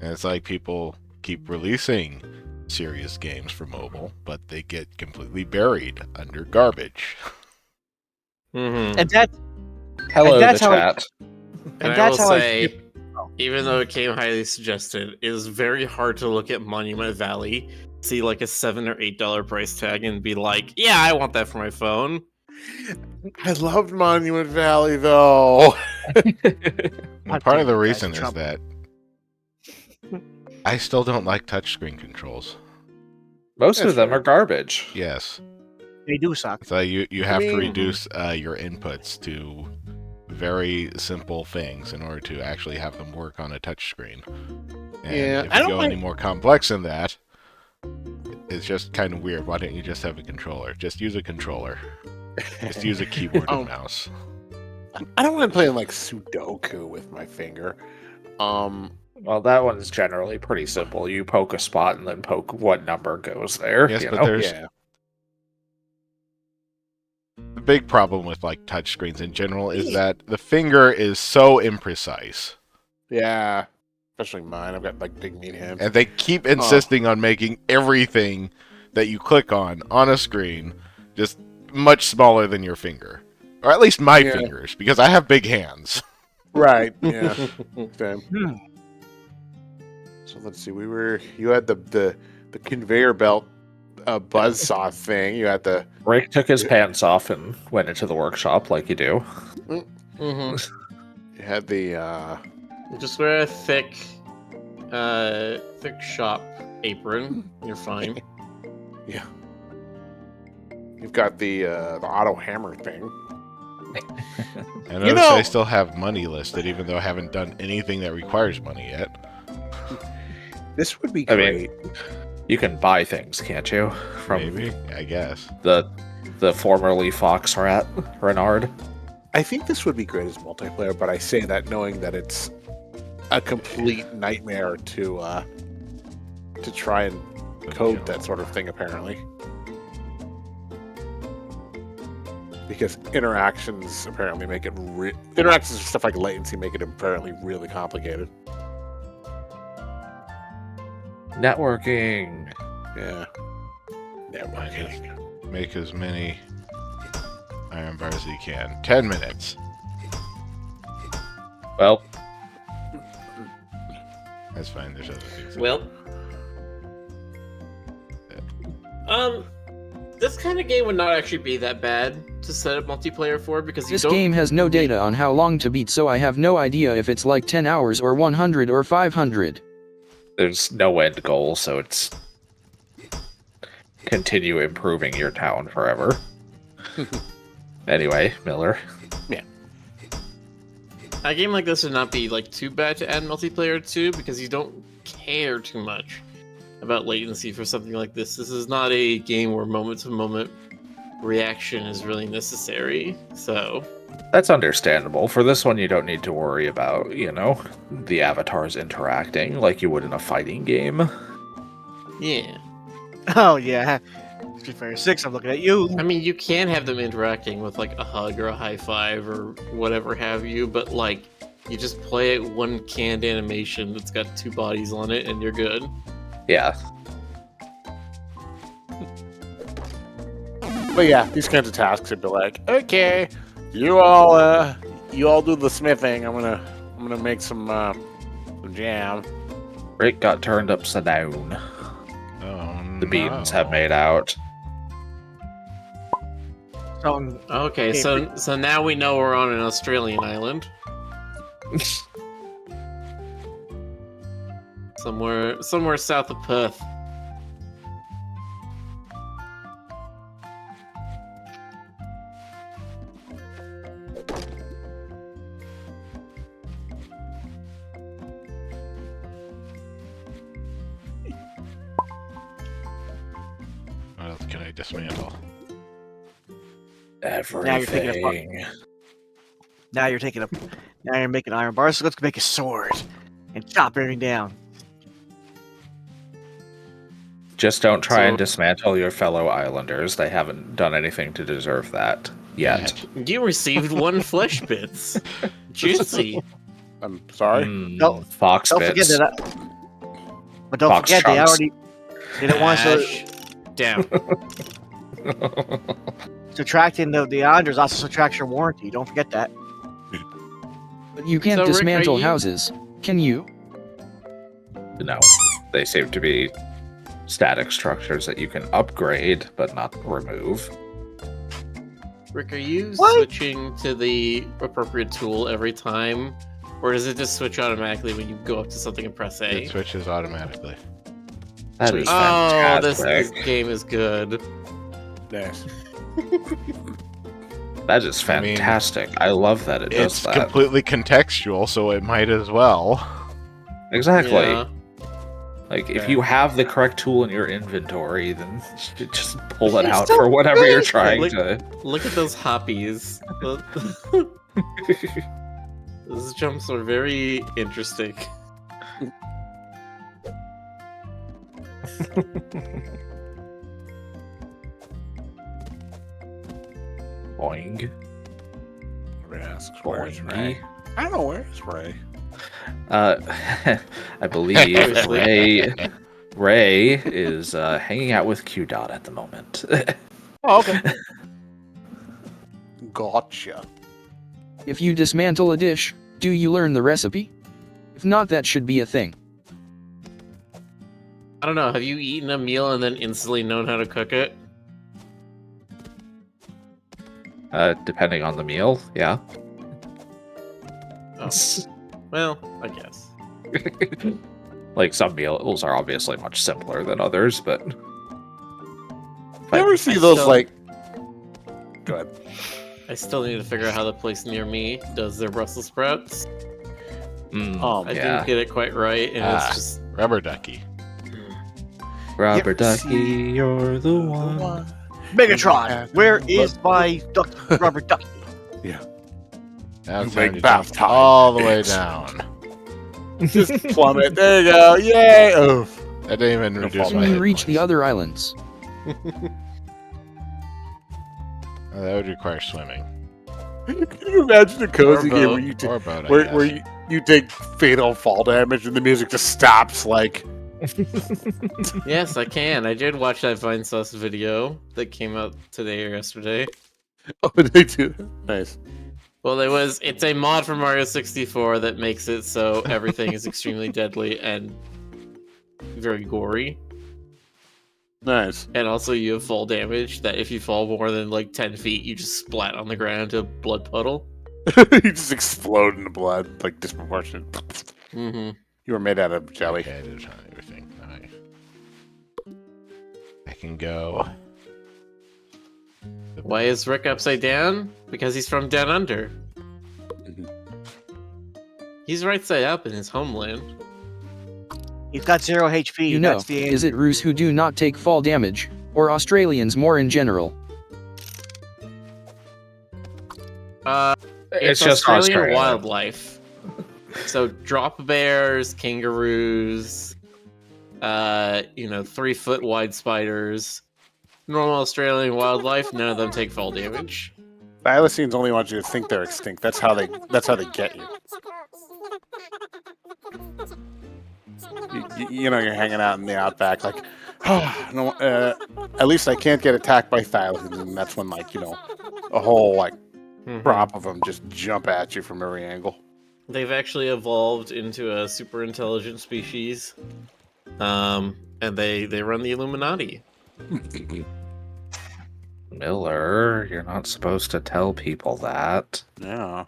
And it's like people keep releasing serious games for mobile, but they get completely buried under garbage. Mm-hmm. And that Hello, that's the how chat. and I that's will how I say, feel. even though it came highly suggested, it is very hard to look at Monument Valley, see like a $7 or $8 price tag, and be like, "Yeah, I want that for my phone." I loved Monument Valley though. And part of the damn it, guys, reason is Trump. that I still don't like touchscreen controls. Most That's of them fair. are garbage. Yes. They do suck. So you have to mean- reduce your inputs to very simple things in order to actually have them work on a touchscreen. And Yeah, if I you don't go like- any more complex than that, it's just kind of weird. Why don't you just have a controller? Just use a controller. Just use a keyboard and mouse. I don't mind playing like Sudoku with my finger. Well, that one's generally pretty simple. You poke a spot and then poke what number goes there. Yes, you but know? there's yeah. the big problem with like touchscreens in general is that the finger is so imprecise. Yeah. Especially mine. I've got like big meat hands. And they keep insisting on making everything that you click on a screen just much smaller than your finger. Or at least my Yeah. fingers, because I have big hands. Right. Yeah. Same. Hmm. So let's see. You had the conveyor belt buzzsaw thing. You had the Rick took his pants off and went into the workshop like you do. Mm-hmm. you had the Just wear a thick shop apron. You're fine. you've got the auto hammer thing. I You notice know- I still have money listed, even though I haven't done anything that requires money yet. This would be I mean, great. You can buy things, can't you? From Maybe, I guess. the formerly Fox Rat, Renard. I think this would be great as multiplayer, but I say that knowing that it's a complete nightmare to try and code that sort of thing. Apparently, because interactions apparently make it interactions and stuff like latency make it apparently really complicated. Networking. Yeah. Networking. Make as many iron bars as you can. 10 minutes. Well, That's fine, there's other things. Well, this kind of game would not actually be that bad to set up multiplayer for because you This don't. game has no data on how long to beat, so I have no idea if it's like 10 hours or 100 or 500. there's no end goal, so it's continue improving your town forever. Anyway, Miller. A game like this would not be like too bad to add multiplayer to because you don't care too much about latency for something like this. This is not a game where moment-to-moment reaction is really necessary. So That's understandable. For this one, you don't need to worry about, the avatars interacting like you would in a fighting game. yeah, Oh yeah. Street Fighter 6, I'm looking at you. I mean you can have them interacting with like a hug or a high five or whatever have you, but like you just play it one canned animation that's got two bodies on it and you're good. Yeah. But yeah, these kinds of tasks would be like, okay, you all do the smithing. I'm gonna make some jam. Rick got turned upside down. Oh, The beans have made out. So, Okay, so now we know we're on an Australian island. Somewhere south of Perth. What else can I dismantle? Everything. now you're making iron bars, so let's make a sword and chop everything down. Just don't try and So- dismantle your fellow islanders. They haven't done anything to deserve that yet. You received one flesh bits. Juicy. I'm sorry. Mm, Don't- Fox Don't forget bits. that. But don't Box forget, trunks. they don't want us Ash down. subtracting the Islanders also subtracts your warranty. Don't forget that. But you can't So, Rick, are dismantle you- houses, can you? No, they seem to be static structures that you can upgrade but not remove. Rick, are you What? switching to the appropriate tool every time? Or does it just switch automatically when you go up to something and press A? It switches automatically. That is Oh, this fantastic. game is good. Nice. That is I mean, fantastic. I love that it does It's that. completely contextual, so it might as well. Exactly. Yeah. Like, if Yeah. you have the correct tool in your inventory, then you should just pull it It's out so for whatever you're good. trying Like- to. Look at those hoppies. Those jumps are very interesting. Boing. Everybody asks, where's Boing. Ray? I don't know, where's Ray? I believe Ray is hanging out with Q Dot at the moment. Oh, okay. Gotcha. If you dismantle a dish, do you learn the recipe? If not, that should be a thing. I don't know. Have you eaten a meal and then instantly known how to cook it? Depending on the meal, yeah. Oh, well, I guess. Like, some meals are obviously much simpler than others, but You ever see I those, still- like... Go ahead. I still need to figure out how the place near me does their Brussels sprouts. I yeah. didn't get it quite right, and Ah. it's just Rubber ducky. Rubber You ever ducky, see you're the one. Megatron, where is my rubber ducky? Now it's You make time to bath jump time, all the way bitch. down. Just plummet. There you go. Yay! Oof. That didn't even reduce Can my you hit reach the points. other islands? Oh, that would require swimming. Can you imagine a cozy Or game boat. where you take Or a boat, I where guess. you take fatal fall damage and the music just stops? Like, yes, I can. I did watch that Vine Sauce video that came out today or yesterday. oh, they do. Nice. Well, it's a mod for Mario 64 that makes it so everything is extremely deadly and very gory. Nice. And also you have fall damage that if you fall more than like 10 feet, you just splat on the ground to a blood puddle. You just explode into blood, like disproportionate. Mm-hmm. You were made out of jelly. Okay, I did try everything. I can go. Why is Rick upside down? Because he's from down under. Mhm. He's right side up in his homeland. He's got 0 HP. You know, That's the is it Roos who do not take fall damage, or Australians more in general? It's just Australian Australia. wildlife. So drop bears, kangaroos, 3-foot wide spiders. Normal Australian wildlife, none of them take fall damage. The Thylacines only want you to think they're extinct. That's how they get you. You know, you're hanging out in the outback, like, oh, no, at least I can't get attacked by thylacines, and that's when, like, a whole like Mhm. crop of them just jump at you from every angle. They've actually evolved into a super intelligent species. And they run the Illuminati. Miller, you're not supposed to tell people that. Yeah.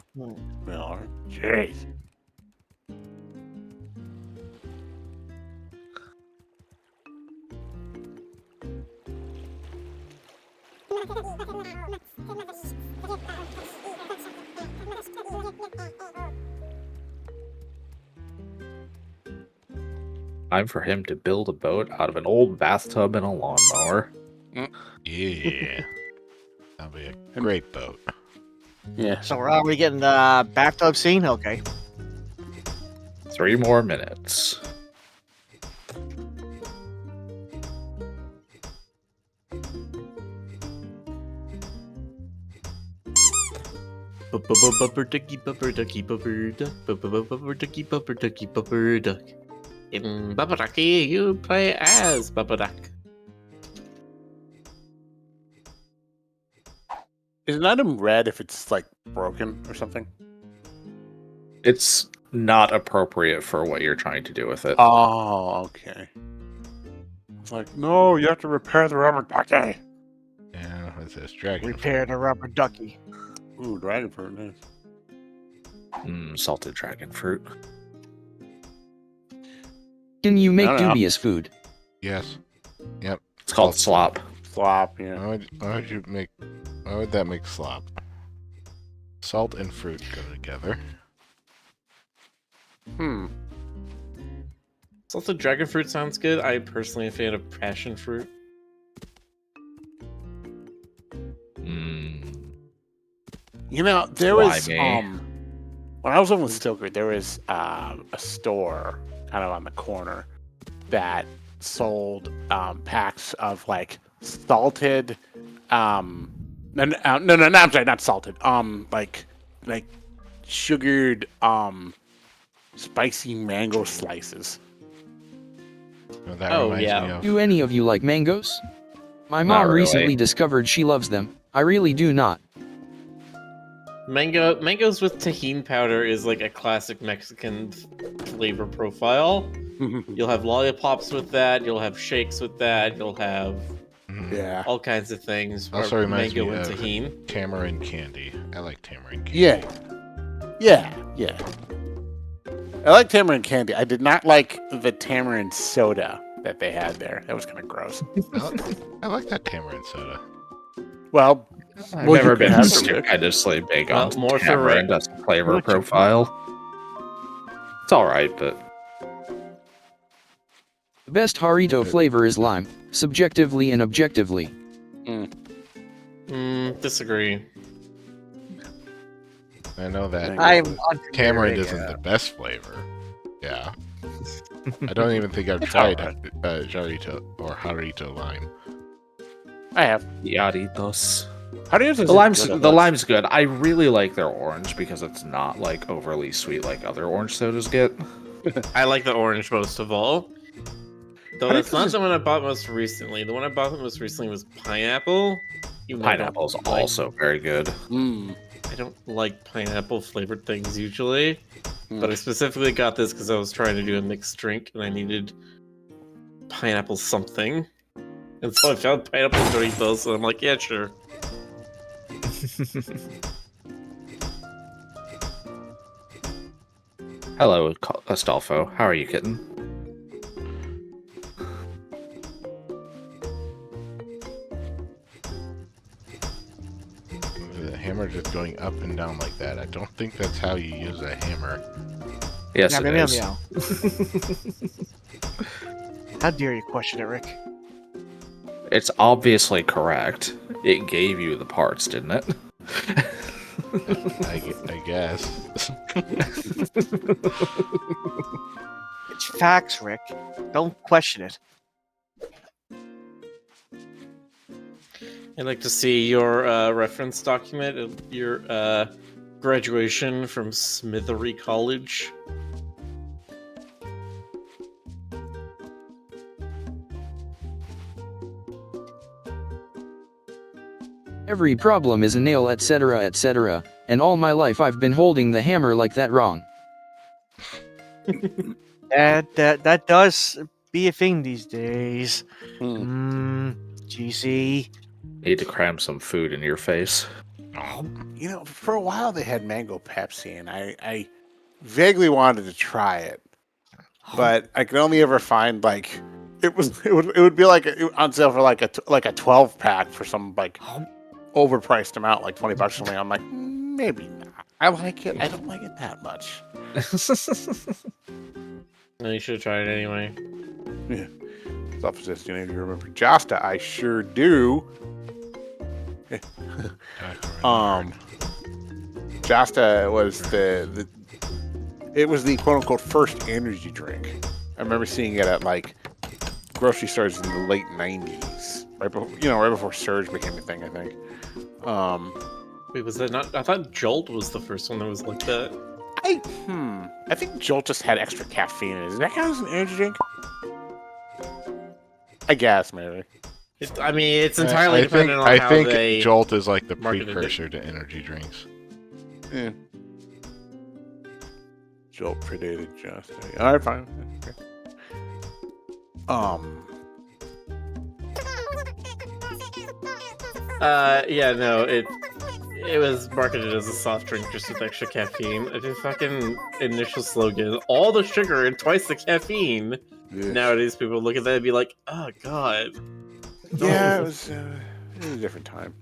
Miller. Jeez. Time for him to build a boat out of an old bathtub and a lawnmower. Yeah. That'll be a great boat. Yeah. So we're already getting the bathtub scene? Okay. 3 more minutes. Bubber ducky bubber ducky bubber duck. Bubber ducky bubber ducky bubber duck. In Bubba Ducky, you play as Bubba Duck. Is an item red if it's like broken or something? It's not appropriate for what you're trying to do with it. Oh, okay. It's like, no, you have to repair the rubber ducky. Yeah, what's this? Dragon. Repair the rubber ducky. Ooh, dragon fruit, nice. Salted dragon fruit. Can you make No, no. dubious food? Yes. Yep. It's called slop. Slop, yeah. Why would that make slop? Salt and fruit go together. Salted dragon fruit sounds good. I personally am a fan of passion fruit. You know, there was Why me? when I was living with Stilgrid, there was a store kind of on the corner that sold packs of like salted no, I'm sorry, not salted. Like sugared spicy mango slices. Oh, that Oh, reminds yeah. me of. Do any of you like mangoes? My Not mom really. recently discovered she loves them. I really do not. Mangoes with tahini powder is like a classic Mexican flavor profile. You'll have lollipops with that. You'll have shakes with that. You'll have Yeah. all kinds of things. Also where reminds mango me and of tahini. tamarind candy. I like tamarind candy. Yeah. I like tamarind candy. I did not like the tamarind soda that they had there. That was kind of gross. I like that tamarind soda. Well, I've Well, never you been can have it, stupendously big Well, on more for tamarind Rick. as a flavor Look, you- profile. It's alright, but The best Harito flavor is lime, subjectively and objectively. Disagree. I know that I'm tamarind unfamiliar, isn't the best flavor. Yeah. I don't even think I've It's tried alright. Jarito or Harito lime. I have. Yaritos. How do you The lime's good. I really like their orange because it's not like overly sweet like other orange sodas get. I like the orange most of all. Though How do you that's not just- the one I bought most recently. The one I bought most recently was pineapple. Even though I don't Pineapple's like- also very good. I don't like pineapple flavored things usually, but I specifically got this because I was trying to do a mixed drink and I needed pineapple something. And so I found pineapple Doritos, and I'm like, yeah, sure. Hello, Astolfo. How are you, kitten? The hammer just going up and down like that. I don't think that's how you use a hammer. Yes, Meow, it meow, is. meow, meow. How dare you question it, Rick? It's obviously correct. It gave you the parts, didn't it? I guess. It's facts, Rick. Don't question it. I'd like to see your reference document of your graduation from Smithery College. Every problem is a nail, etc., etc., and all my life I've been holding the hammer like that wrong. That does be a thing these days. Hmm. GC. Need to cram some food in your face. You know, for a while they had mango Pepsi, and I vaguely wanted to try it, but I could only ever find like it would be like on sale for like a 12 pack for some like overpriced amount, like $20 or something. I'm like, maybe not. I like it. I don't like it that much. No, you should have tried it anyway. Stuff says, do any of you remember Josta? I sure do. Josta was it was the quote unquote first energy drink. I remember seeing it at like grocery stores in the late 90s, right before Surge became a thing, I think. Wait, was that not? I thought Jolt was the first one that was like that. I think Jolt just had extra caffeine in it. Does that count as an energy drink? I guess maybe. I mean, it's entirely dependent on I how think they Jolt is like the marketed it. precursor to energy drinks. Yeah. Jolt predated just. All right, fine. Okay. Yeah, no, it was marketed as a soft drink just with extra caffeine. The fucking initial slogan, all the sugar and twice the caffeine. Yeah. Nowadays, people look at that and be like, oh, God. Yeah, it was a different time.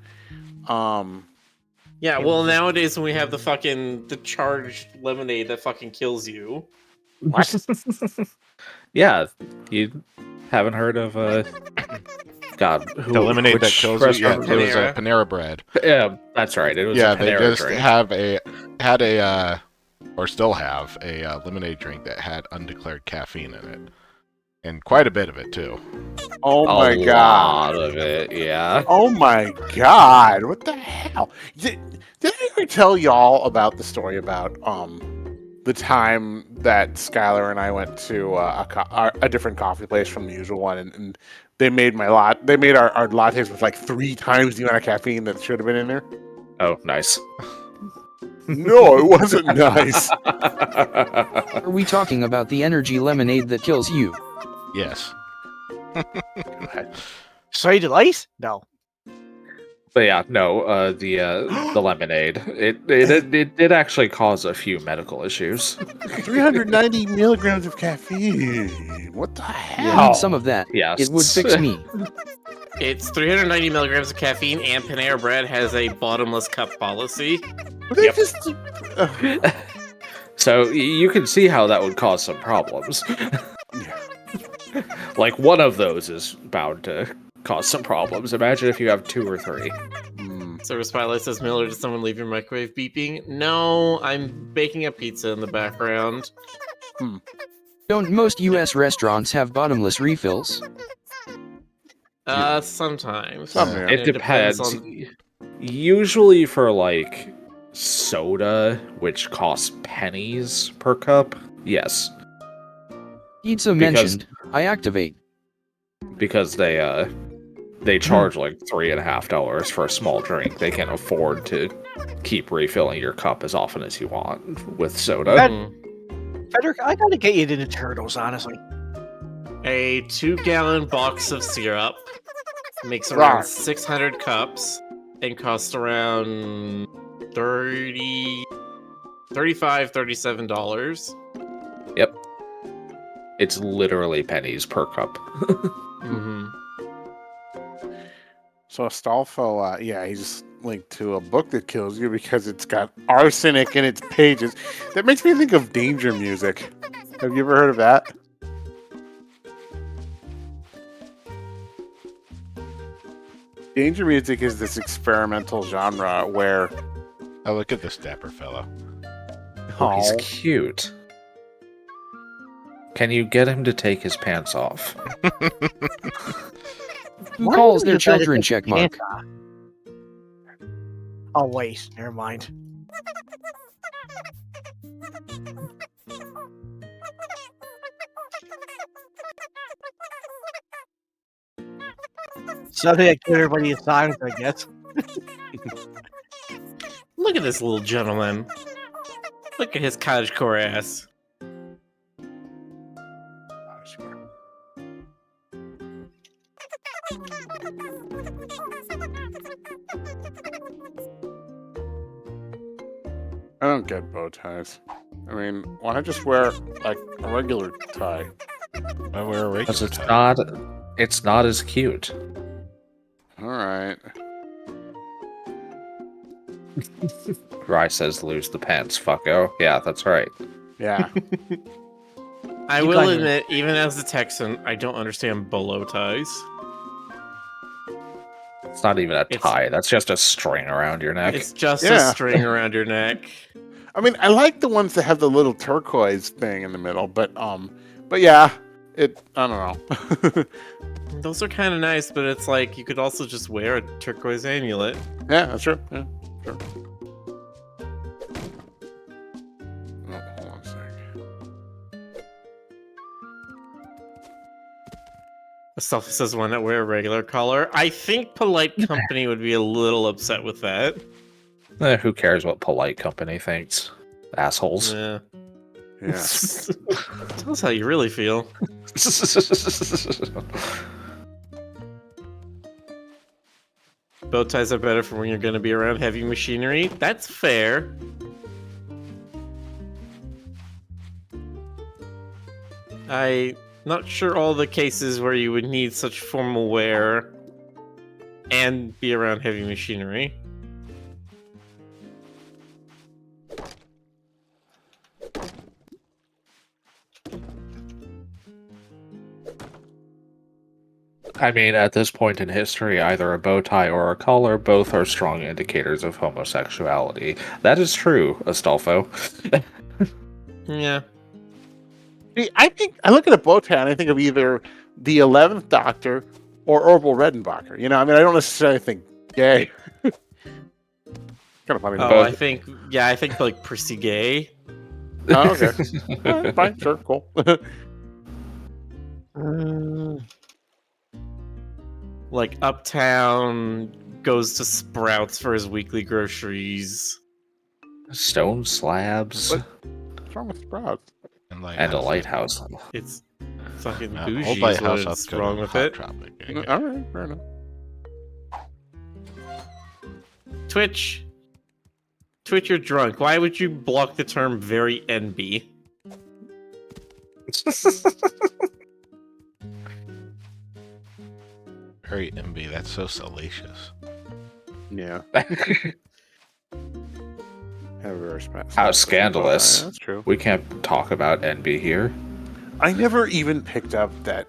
Yeah, well, nowadays when we have the charged lemonade that fucking kills you. What? Yeah, you haven't heard of God, The lemonade that kills you. Yeah, restaurant- it was a Panera. Panera bread. Yeah, that's right. It was Yeah, a they Panera just drink. had a or still have a lemonade drink that had undeclared caffeine in it, and quite a bit of it too. Oh my a god. lot of it, yeah. Oh my god. What the hell? Did I ever tell y'all about the story about the time that Skylar and I went to a different coffee place from the usual one, and they made our lattes with like 3 times the amount of caffeine that should have been in there? Oh, nice. No, it wasn't nice. Are we talking about the energy lemonade that kills you? Yes. Soy delight? No. But yeah, no, the lemonade. It did actually cause a few medical issues. 390 milligrams of caffeine. What the I hell? need some of that. Yes. It would fix me. It's 390 milligrams of caffeine, and Panera Bread has a bottomless cup policy. They Yep. just. So you can see how that would cause some problems. Like one of those is bound to cause some problems. Imagine if you have 2 or 3. Service Spotlight says, Miller, did someone leave your microwave beeping? No, I'm baking a pizza in the background. Don't most US restaurants have bottomless refills? Sometimes. Some, It depends. Usually for like soda, which costs pennies per cup, yes. Pizza mentioned. I activate. Because they charge like $3.50 for a small drink. They can afford to keep refilling your cup as often as you want with soda. Frederick, I gotta get you into turtles, honestly. A 2-gallon box of syrup makes around Right. 600 cups and costs around $35, $37. Yep. It's literally pennies per cup. So Astolfo, he's linked to a book that kills you because it's got arsenic in its pages. That makes me think of danger music. Have you ever heard of that? Danger music is this experimental genre where Oh, look at this dapper fellow. Oh, he's cute. Can you get him to take his pants off? Who calls their children checkmark? Oh wait, never mind. Something that kept everybody silent, I guess. Look at this little gentleman. Look at his cottagecore ass. I don't get bow ties. I mean, why not just wear like a regular tie? I wear a Because regular it's not as cute. All right. Rye says lose the pants, fucko. Yeah, that's right. Yeah. I You will guys are- admit, even as a Texan, I don't understand bolo ties. It's not even a It's- tie. That's just a string around your neck. It's just Yeah. a string around your neck. I mean, I like the ones that have the little turquoise thing in the middle, but yeah, I don't know. Those are kind of nice, but it's like you could also just wear a turquoise amulet. Yeah, that's true. Yeah, sure. Oh, Stuff says one that wear a regular collar. I think Polite Company would be a little upset with that. Who cares what polite company thinks? Assholes. Yeah. Yeah. Tell us how you really feel. Bow ties are better for when you're going to be around heavy machinery. That's fair. I'm not sure all the cases where you would need such formal wear and be around heavy machinery. I mean, at this point in history, either a bow tie or a collar, both are strong indicators of homosexuality. That is true, Astolfo. Yeah. See, I think I look at a bow tie and I think of either the 11th Doctor or Orville Redenbacher. You know, I mean, I don't necessarily think gay. Kind of funny. Oh, Both. I think like Prissy Gay. Oh, okay. All right, fine, sure, cool. Like Uptown goes to Sprouts for his weekly groceries. Stone slabs What? What's wrong with Sprouts? And, and a lighthouse. It's fucking Old bougie is lighthouse. what's wrong with it. All right, fair enough. Twitch, you're drunk. Why would you block the term very NB? Very MB. That's so salacious. Yeah. How scandalous. That's true. We can't talk about NB here. I never even picked up that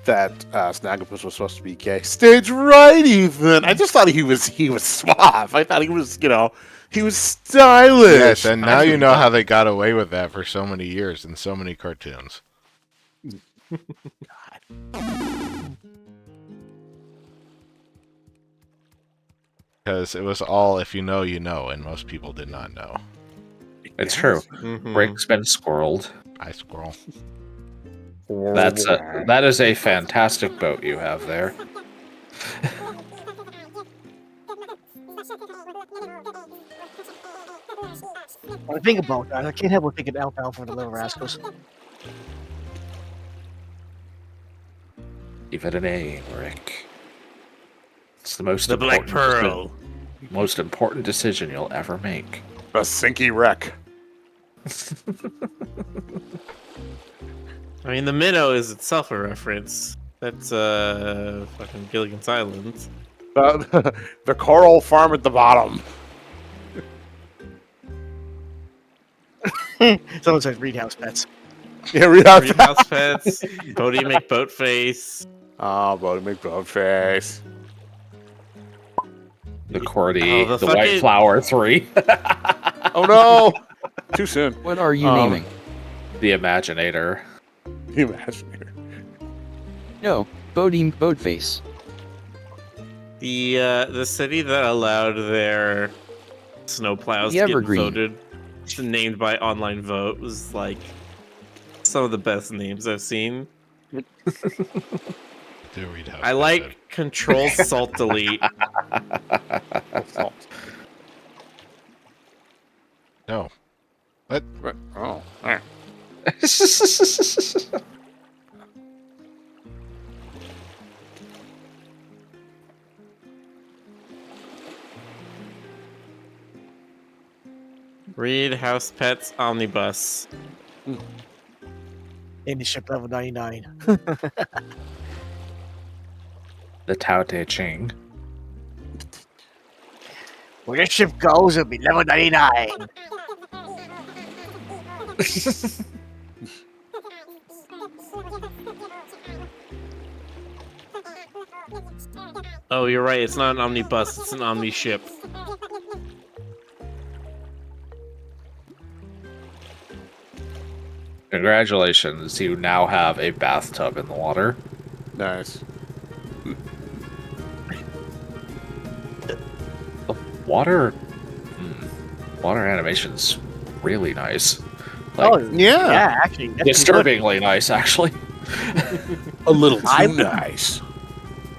Snagglepuss was supposed to be gay. Stage right, Ethan. I just thought he was suave. I thought he was, he was stylish. Yes, and now you know how they got away with that for so many years in so many cartoons. Because it was all if you know, you know, and most people did not know. It's true. Mhm. Rick's been squirreled. I squirrel. That is a fantastic boat you have there. When I think about that, I can't help but think of Alfalfa for the Little Rascals. Give it a name, Rick. It's the most The Black important Pearl. most important decision you'll ever make. A sinky wreck. I mean, the minnow is itself a reference. That's fucking Gilligan's Island. The coral farm at the bottom. Someone said Reed House Pets. Yeah, read out Green House Pets. Bodie McBoatface. Oh, Bodie McBoatface. The Cordy, Oh, the fucking- White Flower 3, Oh no! Too soon. What are you Um, naming? the Imaginator. You imagine. No, Bodie Boatface. The city that allowed their snowplows The to get Evergreen. voted, named by online vote, was like some of the best names I've seen. Do read how I like Control Salt Delete. No. What? Oh, alright. Read House Pets Omnibus. In the ship level 99. The Tao Te Ching. Where your ship goes, it'll be level 99. Oh, you're right. It's not an omnibus. It's an omni ship. Congratulations, you now have a bathtub in the water. Nice. The water... water animation's really nice. Like, Oh, Yeah. yeah, actually. that's disturbingly nice, actually. A little too I- nice.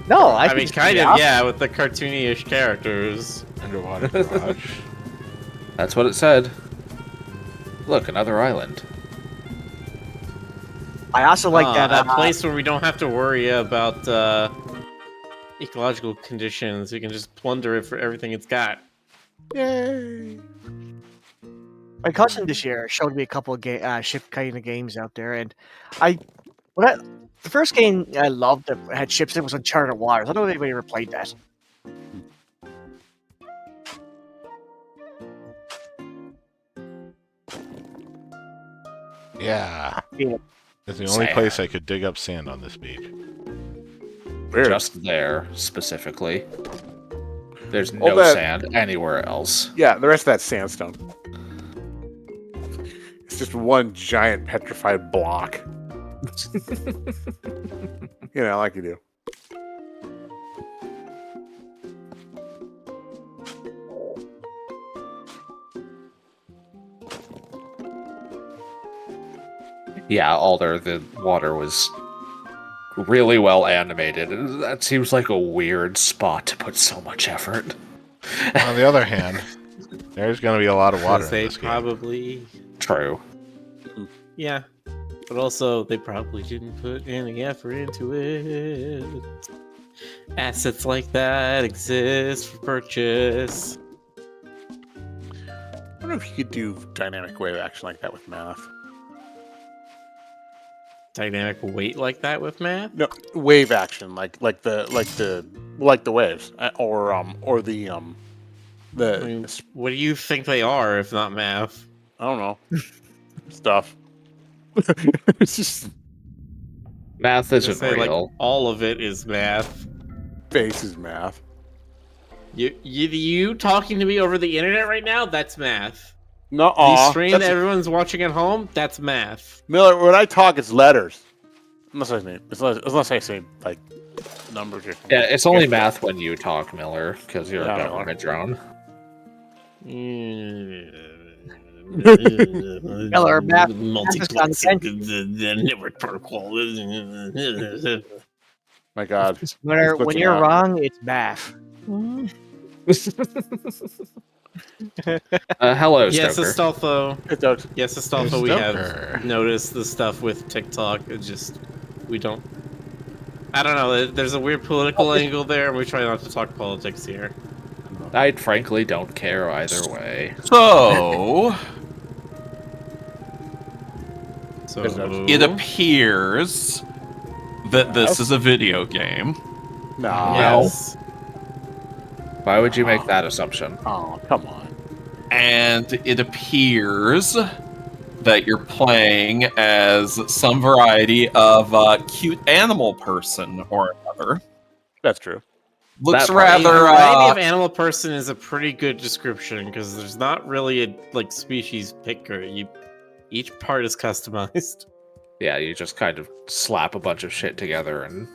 No, I think mean, it's kind pretty of, awesome. yeah, with the cartoony-ish characters. Underwater garage. That's what it said. Look, another island. I also like that. A place where we don't have to worry about ecological conditions. We can just plunder it for everything it's got. Yay! My cousin this year showed me a couple of ship kind of games out there, and the first game I loved that had ships in was Uncharted Waters. I don't know if anybody ever played that. Yeah. Yeah. It's the only Sand. place I could dig up sand on this beach. Weird. Just there, specifically. There's no that- sand anywhere else. Yeah, the rest of that sandstone. It's just one giant petrified block. You know, like you do. Yeah, Alder, the water was really well animated. That seems like a weird spot to put so much effort. On the other hand, there's going to be a lot of water in They this game. probably, True. yeah, but also they probably didn't put any effort into it. Assets like that exist for purchase. I wonder if you could do dynamic wave action like that with math. Dynamic weight like that with math? No, wave action, like the waves, or the I mean, what do you think they are if not math? I don't know stuff. It's just Math I isn't say, like, real. all of it is math. faces math. You talking to me over the internet right now? That's math. No, The stream that everyone's watching at home? That's math. Miller. When I talk, it's letters. Unless I say like numbers or something. Yeah, it's only math when you talk, Miller, because you're Yeah, a government drone. Miller, math is Multiplexing the network protocol. My God. When you're wrong, it's math. Hello, Yes, Stoker. Astolfo. It does. Yes, Astolfo, we Stoker. have noticed the stuff with TikTok. It's just, we don't. I don't know. There's a weird political angle there, and we try not to talk politics here. I frankly don't care either way. So, So it appears that this is a video game. No. yes. Why would you make that assumption? Oh, come on. And it appears that you're playing as some variety of cute animal person or another. That's true. Looks That part. A rather variety of animal person is a pretty good description because there's not really a species picker. Each part is customized. Yeah, you just kind of slap a bunch of shit together and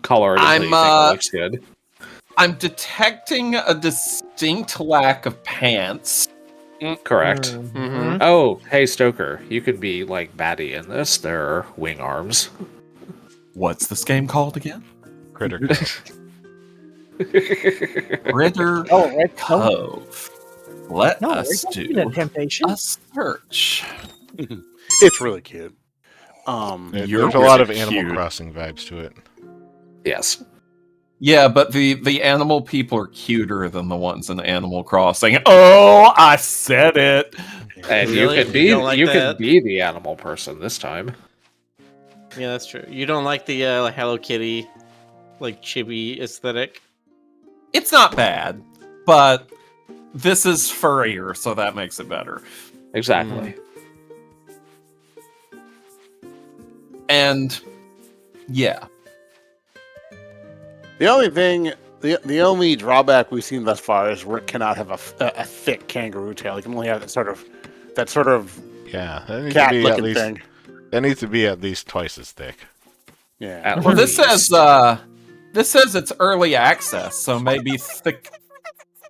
color it until I'm, you think it looks good. I'm detecting a distinct lack of pants. Correct. Mm-hmm. Oh, hey Stoker, you could be like Batty in this. There are wing arms. What's this game called again? Critter Cove. Critter Oh, Red Cove. Let No, us it's do a temptation. a search. It's really cute. You're There's a lot of really Animal cute. Crossing vibes to it. Yes. Yeah, but the animal people are cuter than the ones in Animal Crossing. Oh, I said it. And Really? you could be You don't like you that? could be the animal person this time. Yeah, that's true. You don't like the like Hello Kitty, like chibi aesthetic? It's not bad, but this is furrier, so that makes it better. Exactly. And yeah, The only thing, the only drawback we've seen thus far is Rick cannot have a thick kangaroo tail. He can only have that sort of Yeah, that needs to cat be at looking least thing. that needs to be at least twice as thick. Yeah. At well, this least. says it's early access, so maybe thick.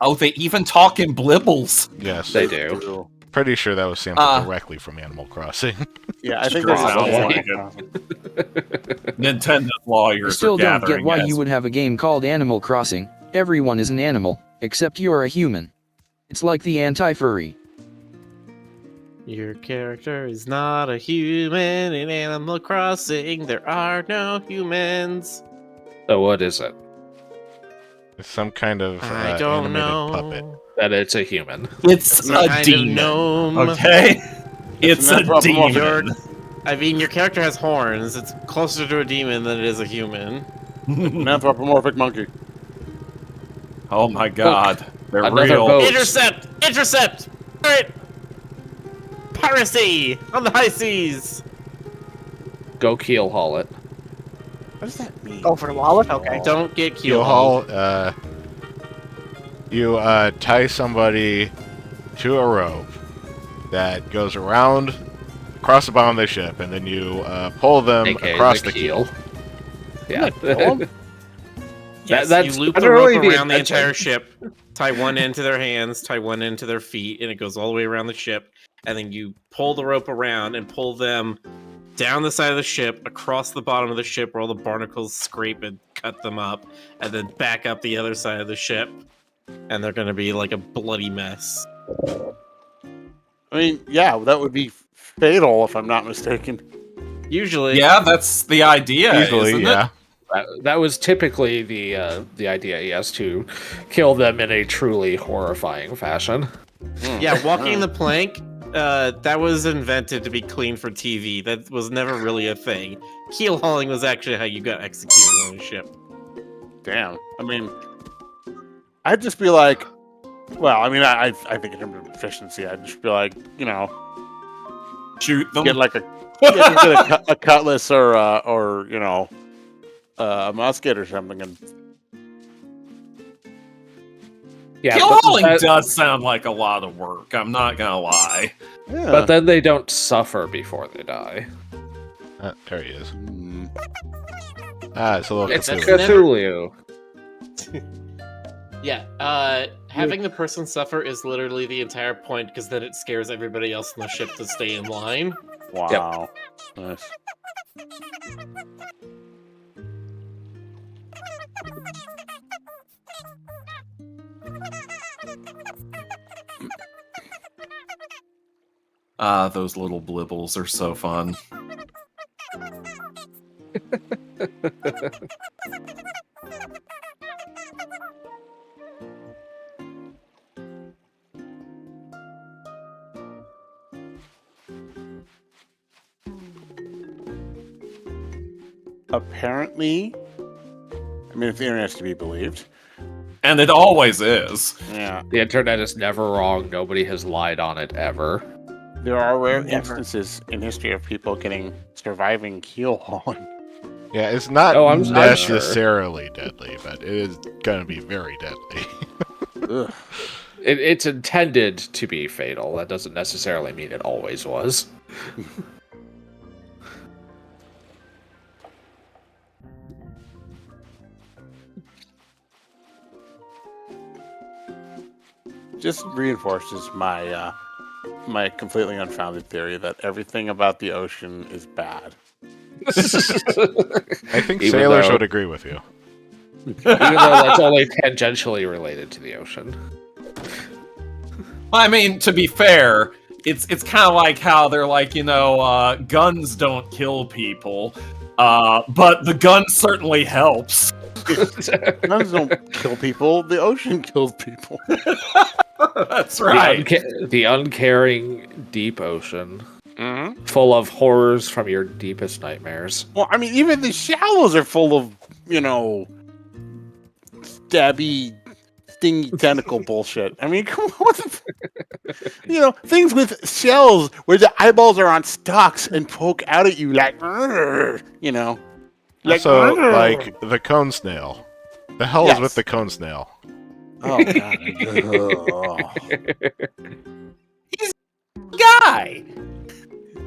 Oh, they even talk in blibbles. Yes. They do. Pretty sure that was sampled directly from Animal Crossing. Yeah, I think Sure there's sounds a like Nintendo I lawyers still are don't gathering get why as you would have a game called Animal Crossing. Everyone is an animal, except you're a human. It's like the anti-furry. Your character is not a human in Animal Crossing. There are no humans. So what is it? It's some kind of I don't animated know. puppet. That it's a human. It's Some a kind of demon. gnome. Okay? It's an a anthropomorphic. demon. I mean, your character has horns. It's closer to a demon than it is a human. An anthropomorphic monkey. Oh my god. They're Another real. boat. Intercept! Intercept! Pirate! Piracy! On the high seas! Go keel haul it. What does that mean? Go for the wallet? Okay. Don't get Keel keel haul, you tie somebody to a rope that goes around, across the bottom of the ship, and then you pull them AKA across the keel. keel. Yeah. Yes, that's you loop the literally rope the around the intention. entire ship, tie one end to their hands, tie one end to their feet, and it goes all the way around the ship. And then you pull the rope around and pull them down the side of the ship, across the bottom of the ship where all the barnacles scrape and cut them up, and then back up the other side of the ship. And they're going to be like a bloody mess. I mean, yeah, that would be fatal if I'm not mistaken. Usually, Yeah, that's the idea, Easily, isn't yeah. That was typically the idea, yes, to kill them in a truly horrifying fashion. yeah, walking the plank, that was invented to be clean for TV. That was never really a thing. Keel hauling was actually how you got executed on a ship. Damn. I mean, I'd just be like, well, I mean, I think in terms of efficiency, I'd just be like, you know, it? Shoot them. get like a cutlass or you know, a musket or something, and Yeah, Keel but hauling that- does sound like a lot of work, I'm not gonna lie. yeah. but then they don't suffer before they die. There he is. Mm. It's a little It's that's Cthulhu. Cthulhu. Yeah, having the person suffer is literally the entire point, because then it scares everybody else in the ship to stay in line. Wow. Nice. Ah, those little blibbles are so fun. Apparently, I mean, if the internet's to be believed, And it always is. yeah, The internet is never wrong. Nobody has lied on it ever. there are rare Never. instances in history of people surviving keel hauling. Yeah, it's not Oh, I'm sure. necessarily deadly, but it is going to be very deadly. Ugh. It's intended to be fatal. That doesn't necessarily mean it always was. Just reinforces my my completely unfounded theory that everything about the ocean is bad. I think Even sailors though- would agree with you. Even though that's only tangentially related to the ocean. I mean, to be fair, it's kind of like how they're like, guns don't kill people, but the gun certainly helps. Guns don't kill people. The ocean kills people. That's right. The uncaring deep ocean, Mm-hmm. full of horrors from your deepest nightmares. Well, I mean, even the shallows are full of, stabby, stingy tentacle bullshit. I mean, come on, what the things with shells where the eyeballs are on stalks and poke out at you like, like, Also, like the cone snail. The hell is Yes. with the cone snail? oh god, Guy.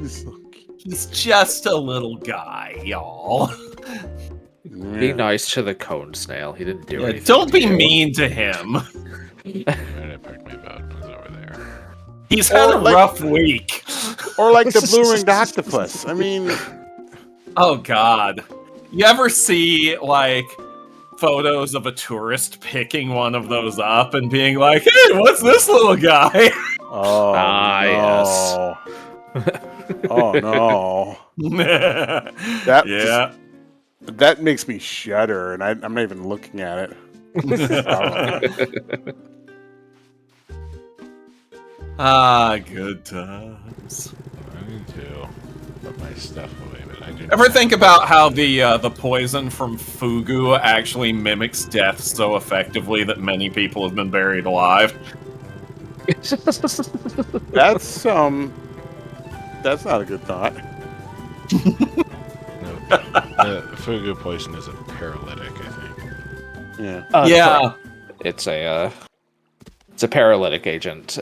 Ugh. He's just a little guy, y'all. Be Yeah. nice to the cone snail. He didn't do anything. Don't to be you. mean to him. Right, I parked my boat. It was over there. He's had Or a like- rough week. Or like the blue-ringed octopus. I mean, Oh God. You ever see like photos of a tourist picking one of those up and being like, "Hey, what's this little guy?" oh yes. no. Oh no. Yeah. That makes me shudder, and I'm not even looking at it. Ah, good times. I need to put my stuff away, but I do. Ever think about how the poison from fugu actually mimics death so effectively that many people have been buried alive? That's not a good thought. No, fugu poison is a paralytic, I think. Yeah. Yeah. It's a paralytic agent.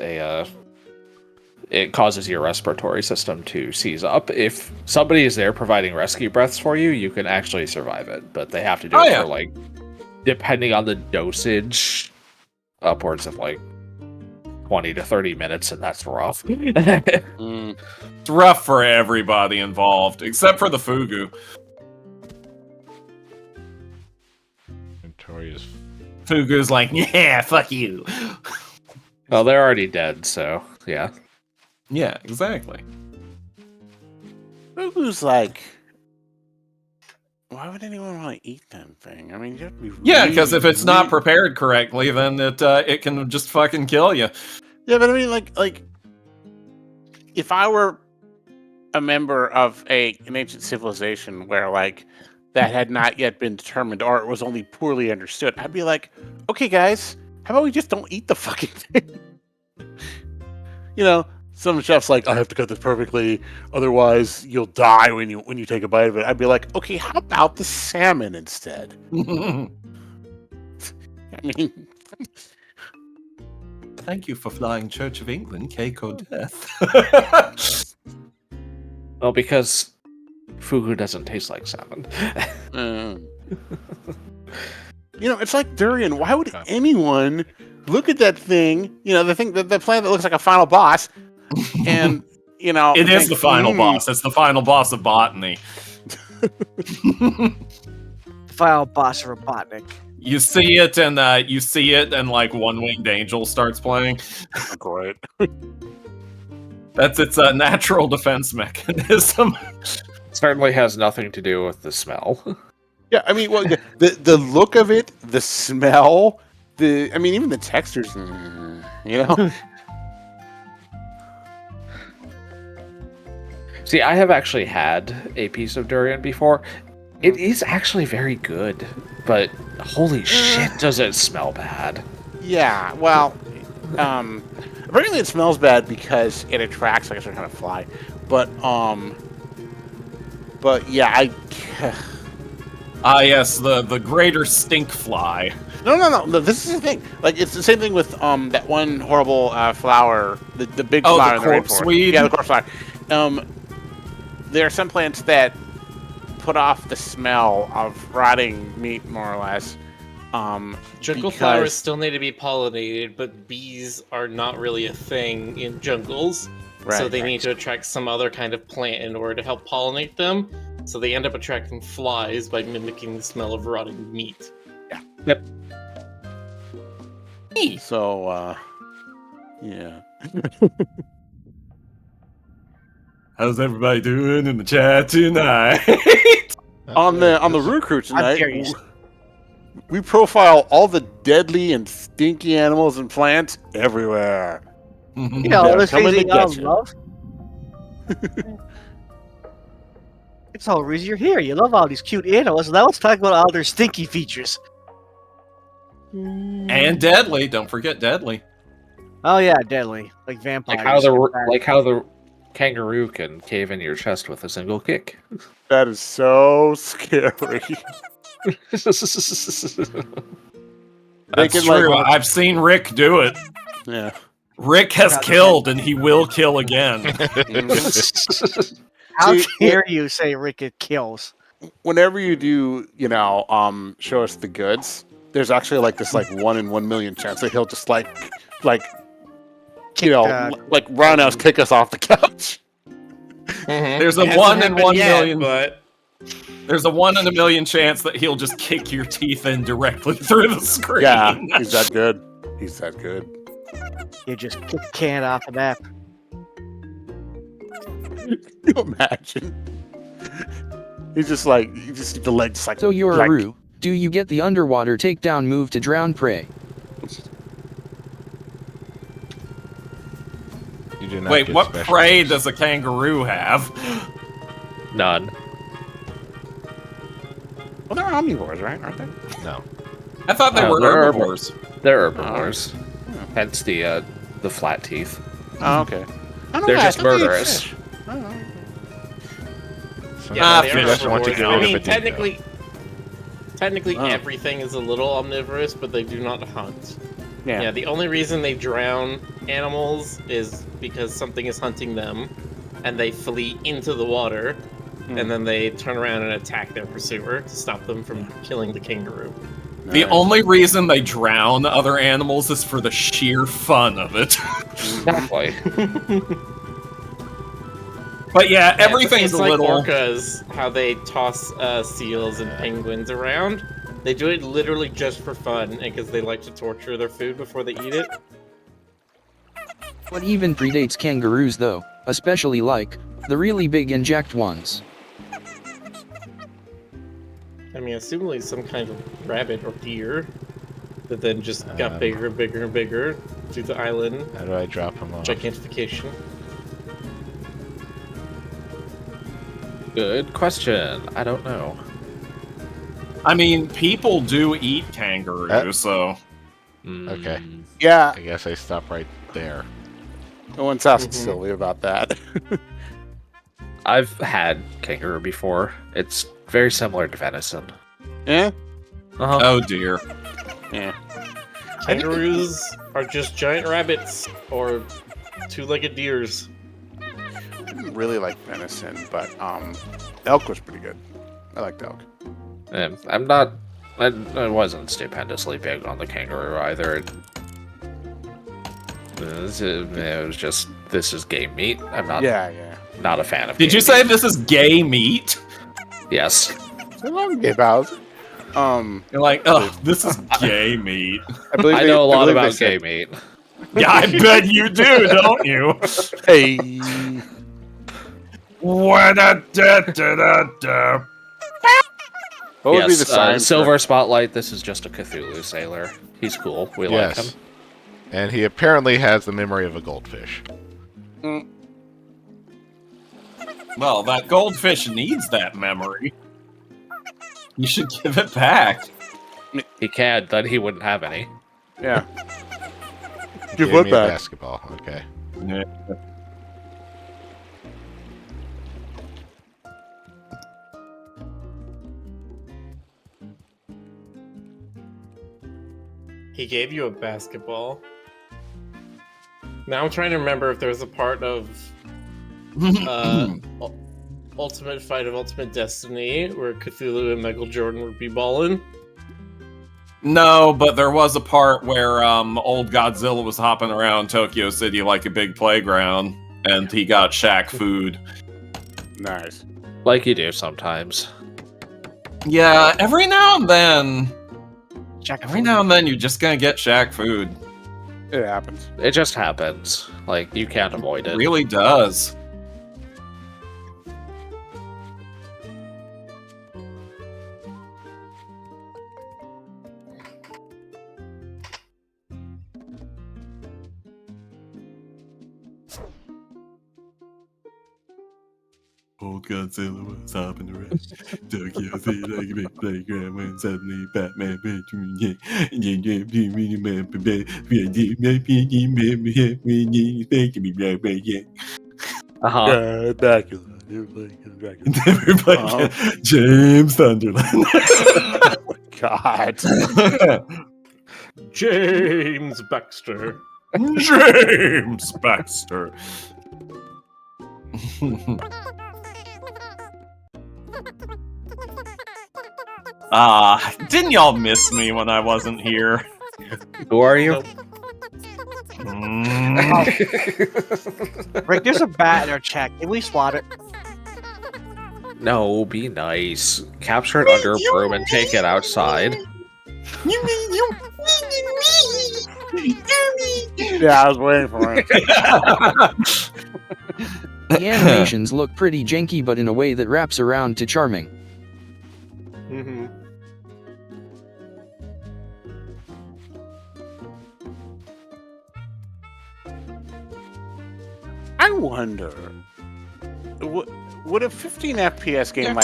It causes your respiratory system to seize up. If somebody is there providing rescue breaths for you, you can actually survive it, but they have to do it for like, depending on the dosage, upwards of like 20 to 30 minutes, and that's rough. It's rough for everybody involved, except for the fugu. Notorious. Fugu's like, yeah, fuck you. Well, they're already dead, so yeah. Yeah, exactly. Fugu's like, why would anyone want to eat that thing? I mean, you have to be Yeah, because if it's not really- prepared correctly, then it can just fucking kill you. Yeah, but I mean, like, if I were a member of an ancient civilization where like that had not yet been determined or it was only poorly understood, I'd be like, okay, guys, how about we just don't eat the fucking thing? You know, some chef's like, I have to cut this perfectly, otherwise you'll die when you take a bite of it. I'd be like, okay, how about the salmon instead? I mean, Thank you for flying Church of England, Keiko Death. Well, because fugu doesn't taste like salmon. you know, it's like durian. Why would anyone look at that thing? You know, the plant that looks like a final boss, and you know, It is think, the final boss. It's the final boss of botany. Final boss of Robotnik. You see it, and like One Winged Angel starts playing. Great. That's its natural defense mechanism. Certainly has nothing to do with the smell. Yeah, I mean, well, the look of it, the smell, even the textures, you know. See, I have actually had a piece of durian before. It is actually very good, but holy shit, does it smell bad? Yeah, well, apparently it smells bad because it attracts like a certain kind of fly, but yeah, Yes, the greater stink fly. No. This is the thing. Like, it's the same thing with that one horrible flower, the big flower in the corpse rainforest. weed? Yeah, the corpse flower. There are some plants that put off the smell of rotting meat, more or less. Jungle flowers still need to be pollinated, but bees are not really a thing in jungles. So they need to attract some other kind of plant in order to help pollinate them. So they end up attracting flies by mimicking the smell of rotting meat. Yeah. Yep. So, yeah. How's everybody doing in the chat tonight? On the Roo Croo How dare tonight, you. we profile all the deadly and stinky animals and plants everywhere. You know, They're those coming things to that y'all get you. love. It's all the reason you're here. You love all these cute animals. Now let's talk about all their stinky features. And deadly. Don't forget deadly. Oh yeah, deadly. Like vampires. Like how the kangaroo can cave in your chest with a single kick. That is so scary. That's can, true. like- I've seen Rick do it. Yeah. Rick has killed, and he will kill again. How See, dare you say Rick kills? Whenever you do, show us the goods, there's actually like this 1 in 1 million chance that he'll just like kick, like roundhouse kick us off the couch. There's a It hasn't 1 in happened 1 yet, million. but There's a 1 in a million chance that he'll just kick your teeth in directly through the screen. Yeah, he's that good. He's that good. you just kick the can off the map. Can you imagine? He's just like, you just see the legs like. So you're like, a Roo. Do you get the underwater takedown move to drown prey? You do not Wait, get what special prey moves. does a kangaroo have? None. Well, they're omnivores, right? Aren't they? No. I thought they were they're herbivores. They're herbivores. Hence the flat teeth. Oh, okay. I don't They're know, I just thought they ate murderous. fish. I don't know. yeah, they they are are just want to herbivores. get I rid of mean, a dingo. technically Oh. everything is a little omnivorous, but they do not hunt. Yeah. Yeah, the only reason they drown animals is because something is hunting them, and they flee into the water, and then they turn around and attack their pursuer to stop them from killing the kangaroo. The only reason they drown other animals is for the sheer fun of it. Exactly. But yeah, everything's it's a like little. orcas, how they toss seals and penguins around. They do it literally just for fun, and because they like to torture their food before they eat it. What even predates kangaroos though, especially like the really big inject ones. I mean, assumably some kind of rabbit or deer that then just got bigger and bigger and bigger due to island How do I drop him off? gigantification. Good question. I don't know. I mean, people do eat kangaroos, so. Okay. Yeah, I guess I stop right there. no one's asking Sylvie about that. I've had kangaroo before. It's very similar to venison. Yeah? Uh-huh. Oh dear. Yeah. Kangaroos are just giant rabbits or two-legged deers. I didn't really like venison, but elk was pretty good. I liked elk. I'm not. I wasn't stupendously big on the kangaroo either. It was just, this is game meat. I'm not Yeah. not a fan of. Did you game say meat. this is gay meat? Yes. So long, Gabe Bowser. You're like, oh, this is gay meat. I know a lot believe about they gay meat. Yeah, I bet you do, don't you? said- Hey. Wa-da-da-da-da-da. What would be Yes, the sign? Silver Spotlight. This is just a Cthulhu sailor. He's cool. We like Yes. him. And he apparently has the memory of a goldfish. Well, that goldfish needs that memory. You should give it back. He can, then he wouldn't have any. Yeah. He Give gave what me a back? basketball. Okay. He gave you a basketball. Now I'm trying to remember if there was a part of Ultimate Fight of Ultimate Destiny where Cthulhu and Michael Jordan would be balling. No, but there was a part where old Godzilla was hopping around Tokyo City like a big playground, and he got Shaq food. Nice. Like you do sometimes. Yeah, every now and then you're just gonna get Shaq food. It happens. It just happens. Like, you can't avoid It it. really does. Old Godzilla was hopping around Tokyo City like a big playground when suddenly Batman Uh-huh. Dracula. Everybody James Thunderland. God. James Baxter. James Baxter. Didn't y'all miss me when I wasn't here? Who are you? Nope. Rick, there's a bat in our chat. Can we swat it? No, be nice. Capture it under a broom and take it outside. Yeah, I was waiting for it. The animations look pretty janky, but in a way that wraps around to charming. Mm-hmm. I wonder, would a 15 FPS game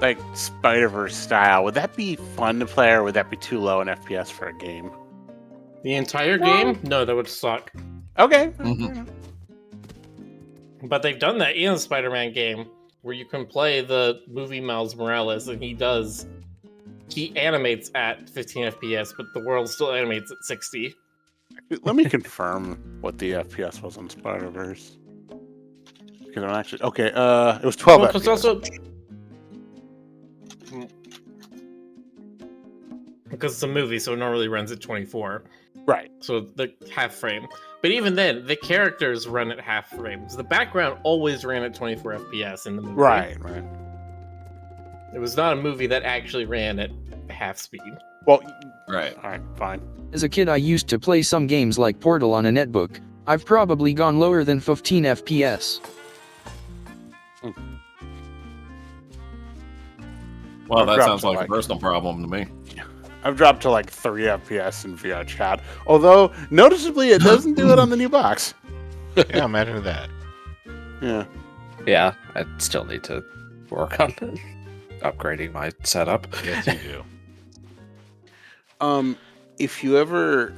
like Spider-Verse style, would that be fun to play, or would that be too low in FPS for a game? The entire game? No, that would suck. Okay. Mhm. But they've done that in a Spider-Man game where you can play the movie Miles Morales, and he animates at 15 FPS, but the world still animates at 60. Let me confirm what the FPS was on Spider-Verse. Because I'm actually it was 12 Well, FPS. because also because it's a movie, so it normally runs at 24. Right. So the half frame. But even then, the characters run at half frames. The background always ran at 24 FPS in the movie. Right. It was not a movie that actually ran at half speed. Well, Right. all right, fine. As a kid, I used to play some games like Portal on a netbook. I've probably gone lower than 15 FPS. Well, that Dropped sounds to, like a personal problem to me. I've dropped to like 3 FPS in VR chat. Although, noticeably, it doesn't do it on the new box. Yeah, imagine that. Yeah. Yeah, I still need to work on upgrading my setup. Yes, you do. If you ever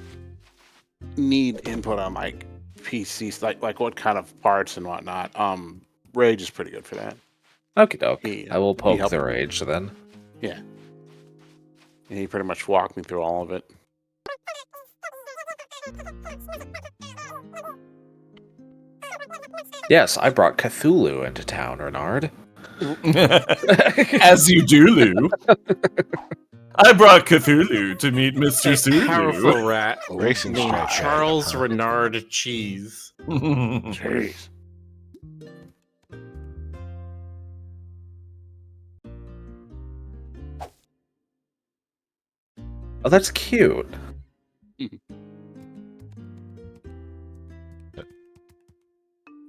need input on like PCs, like what kind of parts and whatnot, Rage is pretty good for that. Okie doke. He- I will he poke helped- the rage then. Yeah. And he pretty much walked me through all of it. Yes, I brought Cthulhu into town, Renard. As you do, Lou. I brought Cthulhu to meet Mr. A Sulu. powerful rat Racing named stripe. Charles Renard Cheese. Jeez. Oh, that's cute.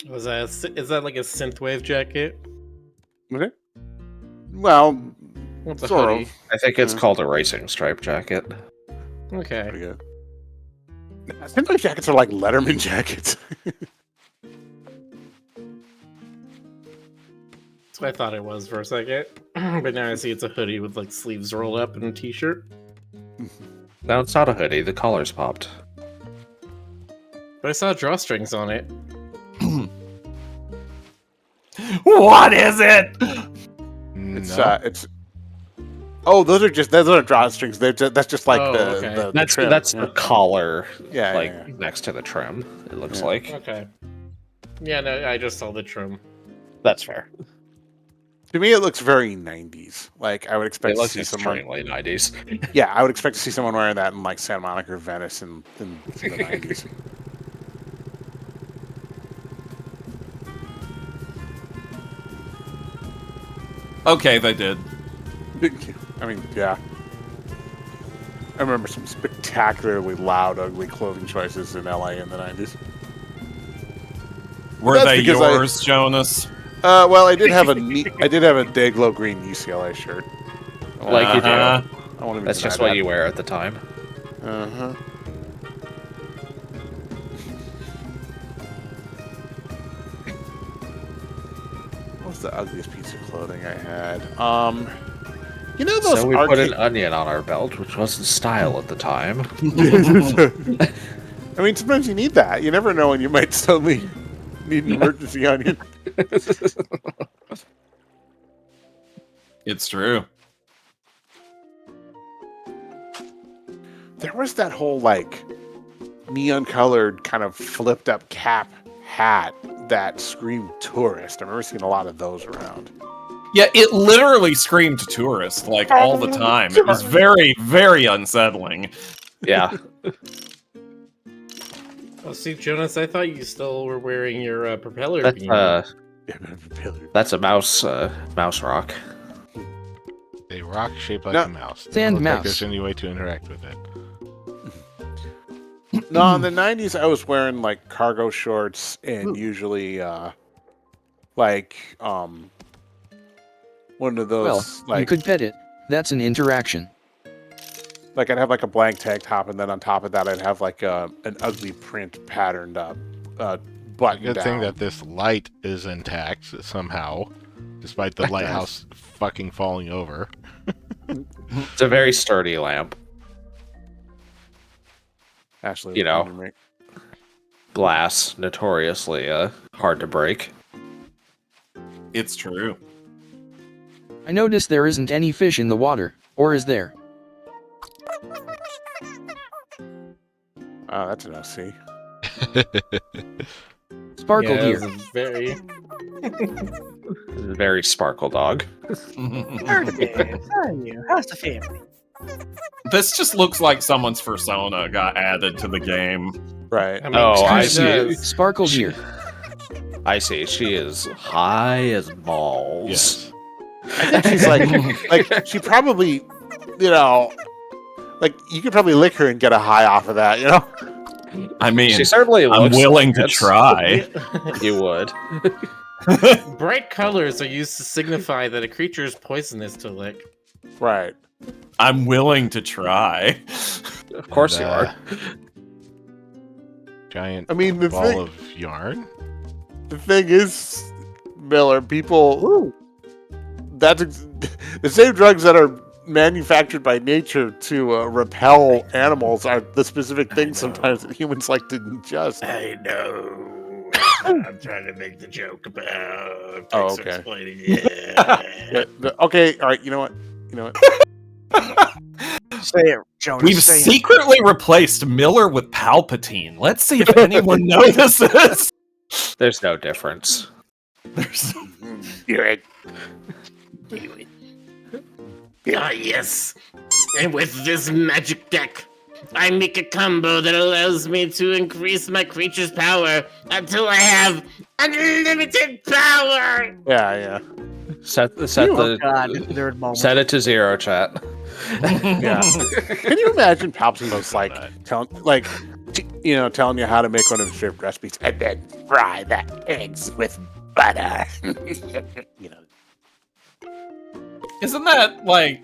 Is that like a synthwave jacket? Okay. Well, What's a Sort of. hoodie? I think it's Yeah. called a racing stripe jacket. Okay. pretty good. Synthwave jackets are like Letterman jackets. That's what I thought it was for a second. But now I see it's a hoodie with like sleeves rolled up and a t-shirt. No, it's not a hoodie. The collar's popped. But I saw drawstrings on it. What is it? It's No. it's. Oh, those are drawstrings. That's just like Oh, the, okay. the That's trim. that's yeah. the collar, Yeah, like yeah. next to the trim. It looks Yeah. like. Okay. Yeah, no, I just saw the trim. That's fair. To me, it looks very 90s. Like I would expect It to looks see someone. extremely 90s. Yeah, I would expect to see someone wearing that in like Santa Monica or Venice in the 90s. Okay, they did. I mean, yeah. I remember some spectacularly loud, ugly clothing choices in LA in the 90s. Were That's they because I- yours, Jonas? Well, I did have a Dayglow green UCLA shirt. Like you do. Uh-huh. I won't even That's deny just what that. you wear at the time. Uh-huh. What was the ugliest piece of clothing I had? You know those So we put arcade... an onion on our belt, which was the style at the time. I mean, sometimes you need that. You never know when you might suddenly need an emergency onion. It's true. There was that whole, like, neon-colored kind of flipped-up cap hat that screamed tourist. I remember seeing a lot of those around. Yeah, it literally screamed tourist, like, all the time. It was very, very unsettling. Yeah. Oh, see, Jonas, I thought you still were wearing your propeller That's beam. that's a mouse rock. A rock shaped like No. a mouse. Sand Doesn't look like mouse. there's any way to interact with it. No, in the 90s, I was wearing like cargo shorts and usually like one of those Well, you like could pet it. That's an interaction. like I'd have like a blank tank top, and then on top of that, I'd have like an ugly print patterned button Good down. thing that this light is intact somehow, despite the lighthouse fucking falling over. It's a very sturdy lamp. Ashley, you know. what do make? Glass, notoriously hard to break. It's true. I noticed there isn't any fish in the water, or is there? Oh, that's an OC. Sparkle yeah, deer. it was a very... Very sparkle dog. How's the family? This just looks like someone's persona got added to the game. Right. I mean, Oh, it I kinda see. does. Sparkle deer. I see. She is high as balls. Yes. I think she's like she probably, you know, like you could probably lick her and get a high off of that, you know. I mean, She certainly I'm looks willing like to it. try. You would. Bright colors are used to signify that a creature is poisonous to lick. Right. I'm willing to try. Of course you And, are. Giant I mean, the ball thing, of yarn. the thing is, Miller, people, the same drugs that are manufactured by nature to repel animals are the specific things sometimes that humans like to ingest. I know. I'm trying to make the joke about. Oh, Thanks for okay. explaining it. Okay, all right. You know what? Say it, Jonas. We've say it. secretly replaced Miller with Palpatine. Let's see if anyone notices. There's no difference. There's... Ah, yes. And with this magic deck, I make a combo that allows me to increase my creature's power until I have unlimited power. Yeah. Set Oh the God, third moment. set it to 0, chat. Yeah. Can you imagine Palpatine was like telling you how to make one of his favorite recipes and then fry the eggs with butter? You know. Isn't that like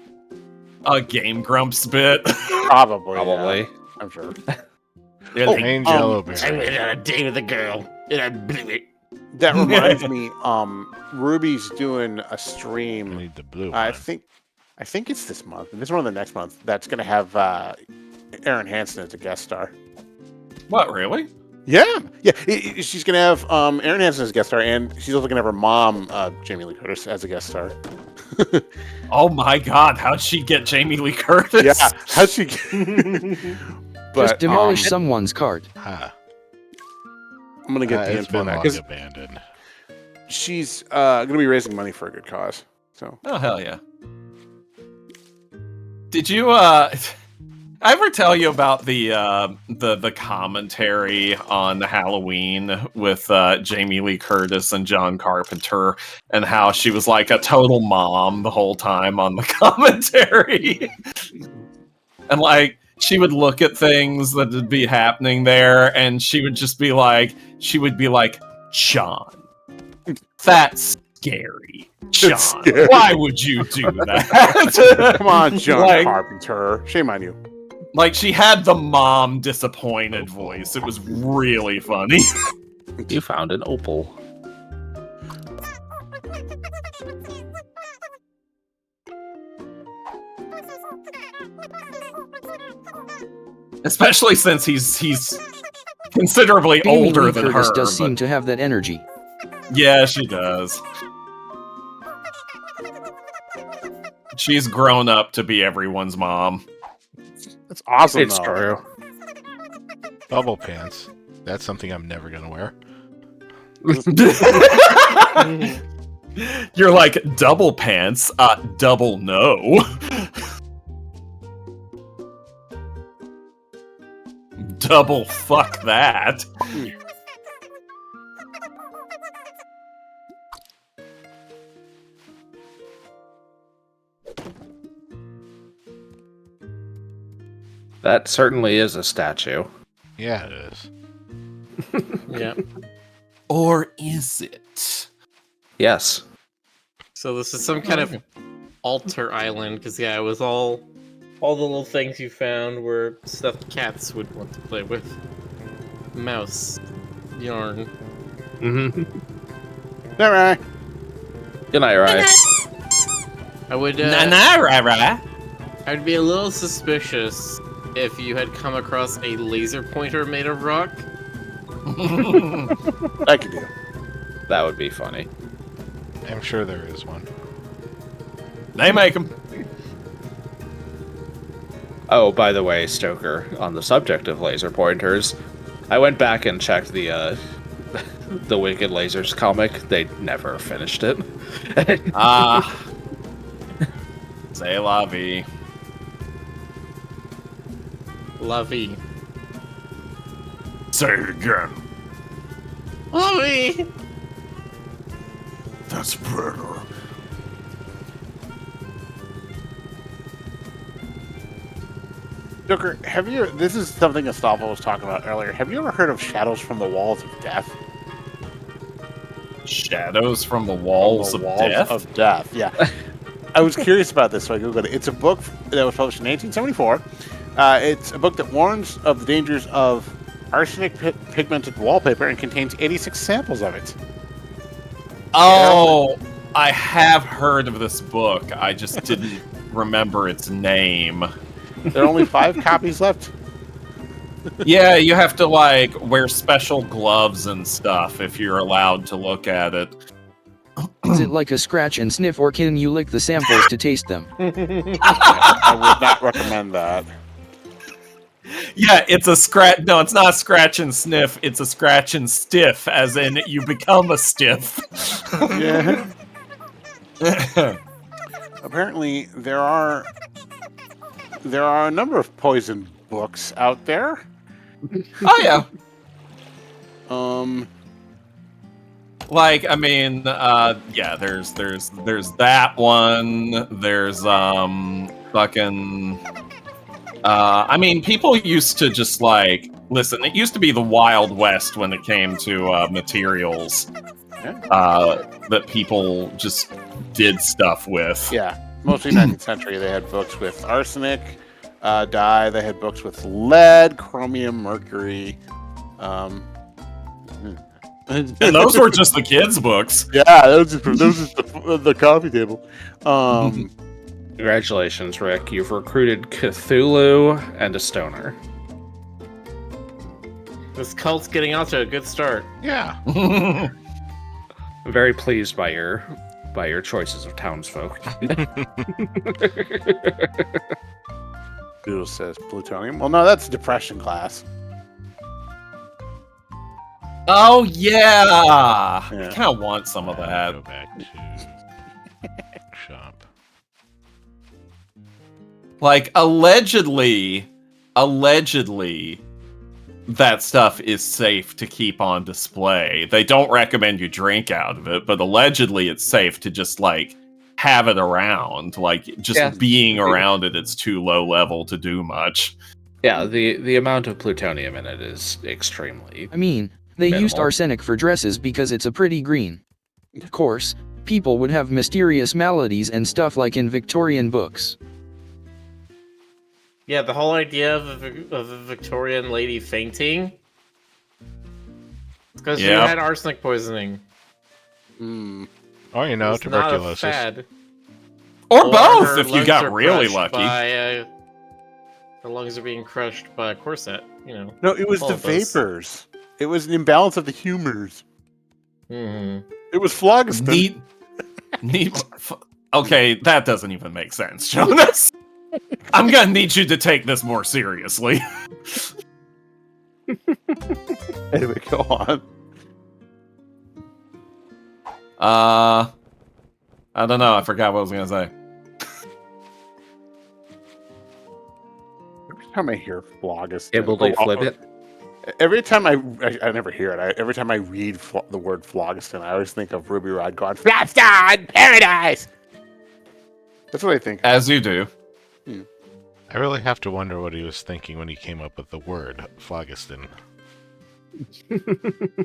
a Game Grumps bit? Probably. Probably. Yeah, I'm sure. Main jello bear. I went on a date with a girl, and I blew it. That reminds me, Ruby's doing a I stream. need the blue I one. think it's this month. This one or the next month. That's gonna have Aaron Hansen as a guest star. What, really? Yeah. She's gonna have Aaron Hansen as a guest star, and she's also gonna have her mom, Jamie Lee Curtis, as a guest star. Oh my god, how'd she get Jamie Lee Curtis? Yeah. How's she? But Just demolish someone's cart. Ha. I'm gonna get the It's info on been that long because abandoned. she's gonna be raising money for a good cause. So Oh, hell yeah. Did you, I ever tell you about the commentary on Halloween with Jamie Lee Curtis and John Carpenter, and how she was like a total mom the whole time on the commentary? And like, she would look at things that would be happening there, and she would be like, John, that's scary. John, scary. why would you do that? come on, John Like- Carpenter. Shame on you. Like, she had the mom disappointed voice. It was really funny. You found an opal. Especially since he's considerably Jamie older Lee than Curtis her. does seem but- to have that energy. Yeah, she does. She's grown up to be everyone's mom. That's awesome. It's though. true. Bubble pants. That's something I'm never gonna wear. You're like, double pants, double no. double fuck that. That certainly is a statue. Yeah, it is. Yeah. Or is it? Yes. So this is some kind of altar island, because yeah, it was all the little things you found were stuff cats would want to play with. Mouse, yarn. Mm-hmm. All right. Good night, Ryan. I would Rara. I'd be a little suspicious if you had come across a laser pointer made of rock. I could do. That would be funny. I'm sure there is one. They make them. Oh, by the way, Stoker, on the subject of laser pointers, I went back and checked the the Wicked Lasers comic. They never finished it. C'est la vie. Lovey. Say it again. Lovey! That's better. Joker, have you? This is something Astolfo was talking about earlier. Have you ever heard of Shadows from the Walls of Death? Shadows from the Walls of Death? Of Death, yeah. I was curious about this, so I googled it. It's a book that was published in 1874. It's a book that warns of the dangers of arsenic pigmented wallpaper and contains 86 samples of it. Oh, I have heard of this book. I just didn't remember its name. There are only 5 copies left. Yeah, you have to like wear special gloves and stuff if you're allowed to look at it. Is it like a scratch and sniff, or can you lick the samples to taste them? I would not recommend that. Yeah, it's a scratch. No, it's not a scratch and sniff. It's a scratch and stiff, as in you become a stiff. Yeah. Apparently, there are a number of poison books out there. Oh yeah. Like, I mean, yeah, there's that one. There's fucking. I mean, people used to just like listen. It used to be the Wild West when it came to materials that people just did stuff with. Yeah, mostly 19th century. They had books with arsenic dye. They had books with lead, chromium, mercury. And those were just the kids' books. Yeah, those are the coffee table. Congratulations, Rick. You've recruited Cthulhu and a stoner. This cult's getting out to a good start. Yeah. I'm very pleased by your choices of townsfolk. Doodle says plutonium. Well, no, that's depression class. Oh yeah, I Yeah. kind of want some of Go that. back to shop. Like allegedly, that stuff is safe to keep on display. They don't recommend you drink out of it, but allegedly it's safe to just like have it around. Like just being around it, it's too low level to do much. Yeah, the amount of plutonium in it is extremely. I mean, they used minimal. arsenic for dresses because it's a pretty green. Of course, people would have mysterious maladies and stuff like in Victorian books. Yeah, the whole idea of a Victorian lady fainting. Because she Yeah. had arsenic poisoning. Or, you know, It's not a tuberculosis. fad. Or Or both her if you lungs got are really crushed lucky. By, her lungs are being crushed by a corset, you know. No, it was all the of us. vapors. It was an imbalance of the humors. Mm-hmm. It was phlogiston. Okay, that doesn't even make sense, Jonas. I'm gonna need you to take this more seriously. Anyway, go on. I don't know. I forgot what I was gonna say. Every time I hear phlogiston, Able to flip it. Every time I never hear it. Every time I read the word phlogiston, I always think of Ruby Rod going, "Phlogiston paradise." That's what I think. As you do. I really have to wonder what he was thinking when he came up with the word phlogiston. Isn't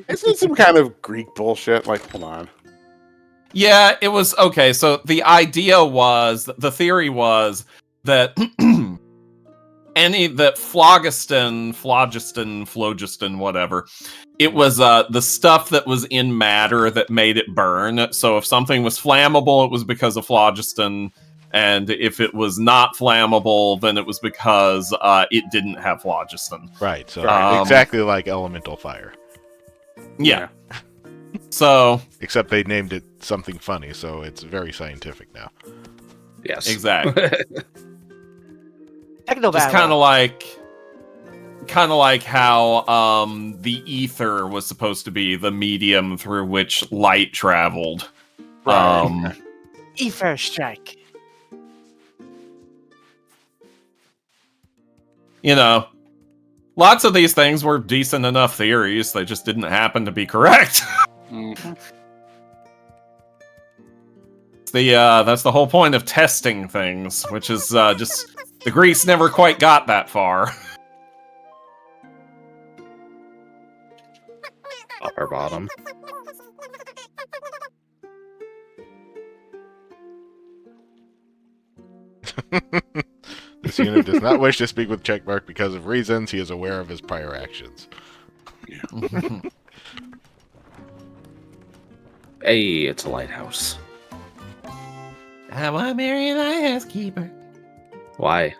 it some kind of Greek bullshit? Like, hold on. Yeah, it was okay. So the theory was that phlogiston, whatever, it was the stuff that was in matter that made it burn. So if something was flammable, it was because of phlogiston, and if it was not flammable, then it was because it didn't have phlogiston. Right, so exactly like elemental fire. Yeah. So except they named it something funny, so it's very scientific now. Yes. Exactly. Techno Just battle. kind of like how the ether was supposed to be the medium through which light traveled. Right. Ether strike. You know, lots of these things were decent enough theories. They just didn't happen to be correct. That's the whole point of testing things, which is just the Greeks never quite got that far. Upper bottom. This unit does not wish to speak with Checkmark because of reasons he is aware of his prior actions. Hey, it's a lighthouse. I want to marry a lighthouse keeper. Why?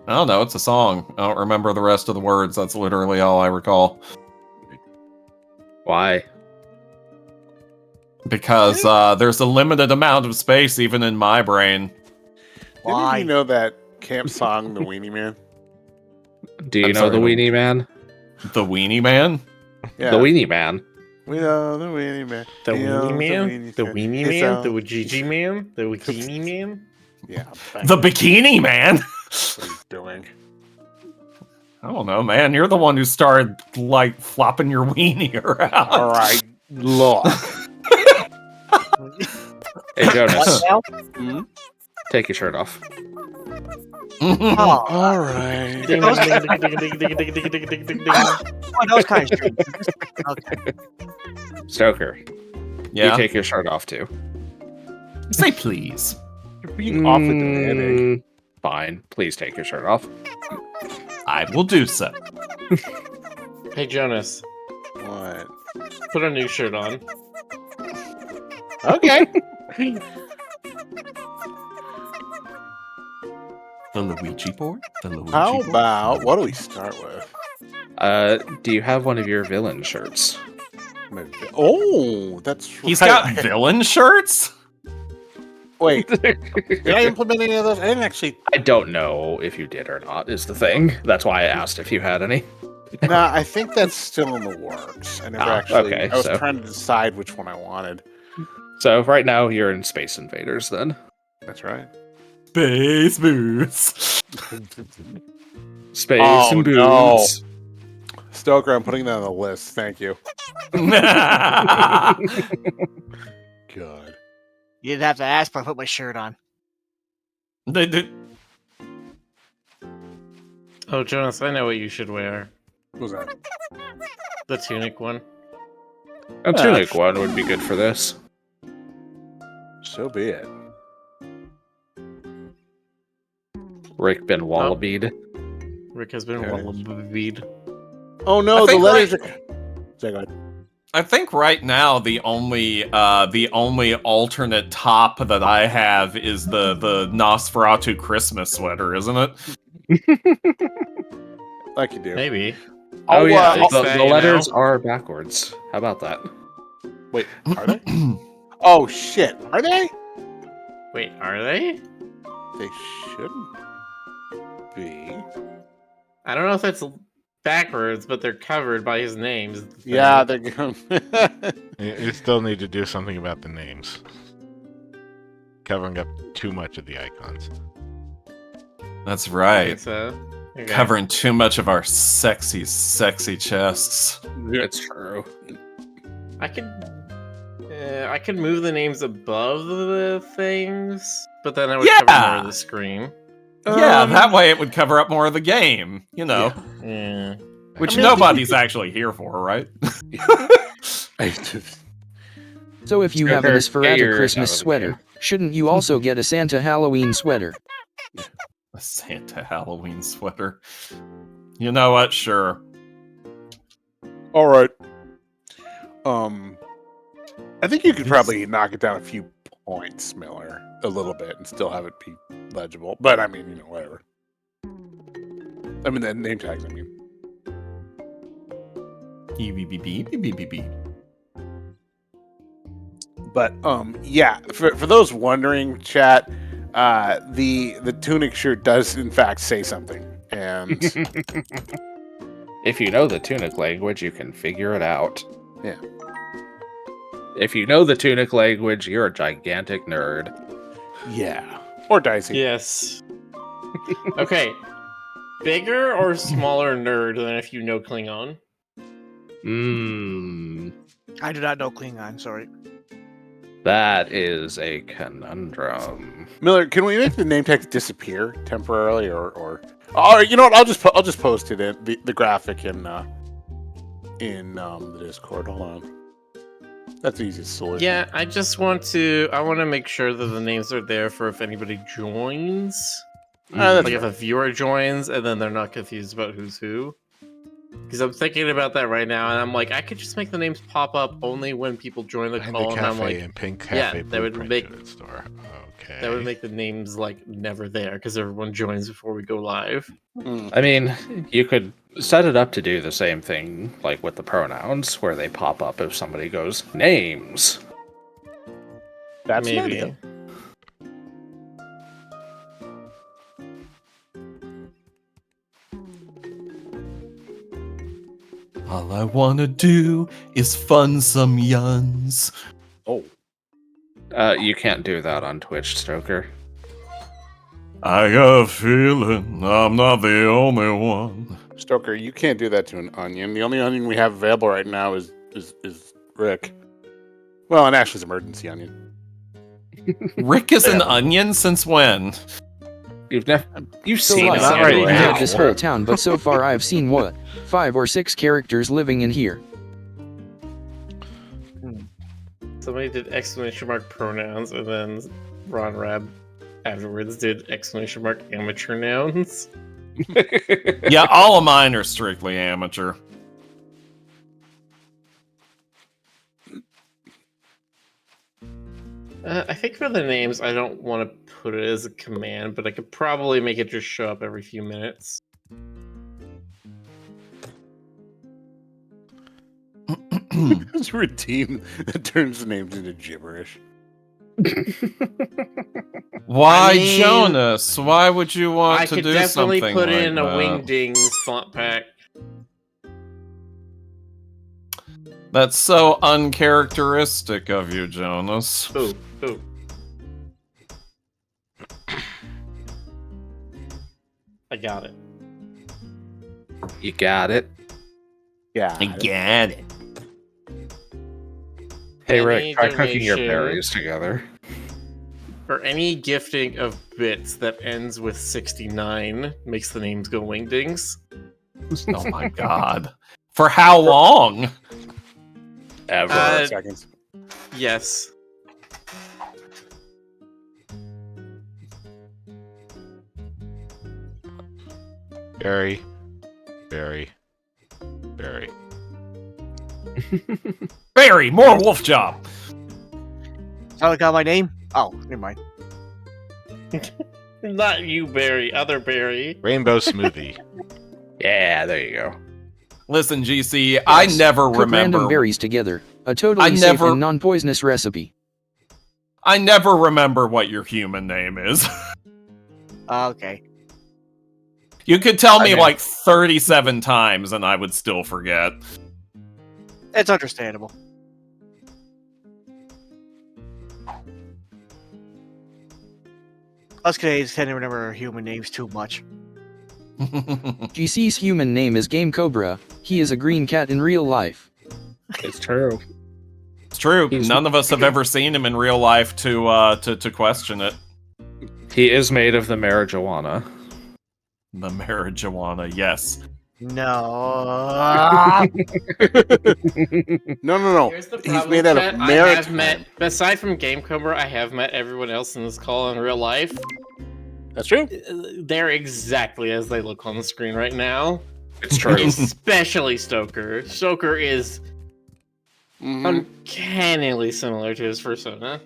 I don't know, it's a song. I don't remember the rest of the words. That's literally all I recall. Why? Because there's a limited amount of space even in my brain. Why? Didn't you know that camp song, The Weenie Man? Do you I'm know sorry, the Weenie Man? The Weenie Man? Yeah. The Weenie Man. We know the Weenie Man. The He knows Weenie Man? The Weenie It's Man? all- The Wajiji Man? The Wajimi Man? Yeah. thank The you. Bikini Man? What are you doing? I don't know, man. You're the one who started, like, flopping your weenie around. All right, look. Hey, Jonas, What now? take your shirt off. Oh, All right. Ding, ding, ding, ding, ding, ding, ding, ding, ding, ding, ding, ding. those kind of streams. Okay. Stoker, Yeah. you take your shirt off too. Say please. You're being awfully demanding. Fine, please take your shirt off. I will do so. Hey, Jonas, What? put a new shirt on. Okay. The Luigi board? The Luigi How board? about, what do we start with? Do you have one of your villain shirts? Oh, that's He's right. got villain shirts? Wait, did I implement any of those? I didn't actually. I don't know if you did or not, is the thing. That's why I asked if you had any. Nah, I think that's still in the works. I never Ah, actually. okay, I was so- trying to decide which one I wanted. So right now you're in Space Invaders then. That's right. Space boots. Space Oh, and no. boots. Stoker, I'm putting that on the list. Thank you. They Good. You didn't have to ask, but I put my shirt on. did. Oh, Jonas, I know what you should wear. What was that? The tunic one. A tunic one would be good for this. So be it. Rick been wallabied. Rick has been There it is. wallabied. Oh I no, the think letters are. Say, go ahead. I think right now the only alternate top that I have is the Nosferatu Christmas sweater, isn't it? Like you do. Maybe. Oh yeah, fix the that, you letters know? are backwards. How about that? Wait, are they? Oh shit, are they? Wait, are they? They shouldn't be. I don't know if that's backwards, but they're covered by his name. is the thing. Yeah, they're going. You still need to do something about the names. Covering up too much of the icons. That's I right. think so. Okay. Covering too much of our sexy, sexy chests. It's true. I could move the names above the things, but then I would cover more of the screen. Yeah, that way it would cover up more of the game, you know. Yeah. Which I mean, I think nobody's actually here for, right? So if you have an Esperata Christmas sweater, shouldn't you also get a Santa Halloween sweater? A Santa Halloween sweater. You know what? Sure. All right. I think you could probably knock it down a few points, Miller, a little bit, and still have it be legible. But I mean, whatever. I mean, the name tags. I mean, but yeah. For those wondering, chat, the tunic shirt does in fact say something, and If you know the tunic language, you can figure it out. Yeah. If you know the tunic language, you're a gigantic nerd. yeah, or dicey. Yes. Okay. Bigger or smaller nerd than if you know Klingon? I do not know Klingon. Sorry. That is a conundrum. Miller, can we make the name text disappear temporarily, or you know what? I'll just post it in the graphic in the Discord. Hold on. That's the easiest solution. Yeah, I want to make sure that the names are there for if anybody joins. Like if a viewer joins and then they're not confused about who's who. Because I'm thinking about that right now, and I'm like, I could just make the names pop up only when people join the call, and I'm like, Pink Cafe that would make store. Okay. that would make the names like never there because everyone joins before we go live. I mean, you could set it up to do the same thing, like with the pronouns, where they pop up if somebody goes, names. That's an Maybe. idea. All I wanna do is fun some yuns. Oh, You can't do that on Twitch, Stoker. I got a feeling I'm not the only one. Stoker, you can't do that to an onion. The only onion we have available right now is Rick. Well, and Ashley's emergency onion. Rick is an onion since when? You've So seen like, it. not I right don't now. know this whole town, but so far I've seen what? 5 or 6 characters living in here. Somebody did exclamation mark pronouns, and then Ron Rab afterwards did exclamation mark amateur nouns. Yeah, all of mine are strictly amateur. I think for the names, I don't want to put it as a command, but I could probably make it just show up every few minutes. It's a routine that turns the names into gibberish. Why, I mean, Jonas? Why would you want I to could do definitely something put like in a that? Wingdings font pack. That's so uncharacteristic of you, Jonas. Ooh, ooh. I got it. You got it. Yeah. get it. Hey, Any Rick, try cooking your donation berries together. For any gifting of bits that ends with 69 makes the names go Wingdings. Oh my god. For how long? Ever. Seconds. Yes. Barry. Barry, more wolf job. How I got my name? Oh, never mind. Not you, Barry. Other Barry. Rainbow smoothie. Yeah, there you go. Listen, GC, I never Cook random remember. berries together. A totally I safe never- and non-poisonous recipe. I never remember what your human name is. Okay. You could tell me Okay. like 37 times and I would still forget. It's understandable. Us Canadians tend to remember human names too much. GC's human name is Game Cobra. He is a green cat in real life. It's true. It's true. He's- None of us have ever seen him in real life to question it. He is made of the marijuana. The marijuana, yes. No. No. Here's the He's problem, made out of Chet. I have maritime. met, aside from Game Cobra, I have met everyone else in this call in real life. That's true. They're exactly as they look on the screen right now. It's true. Especially Stoker. Stoker is Mhm. uncannily similar to his persona.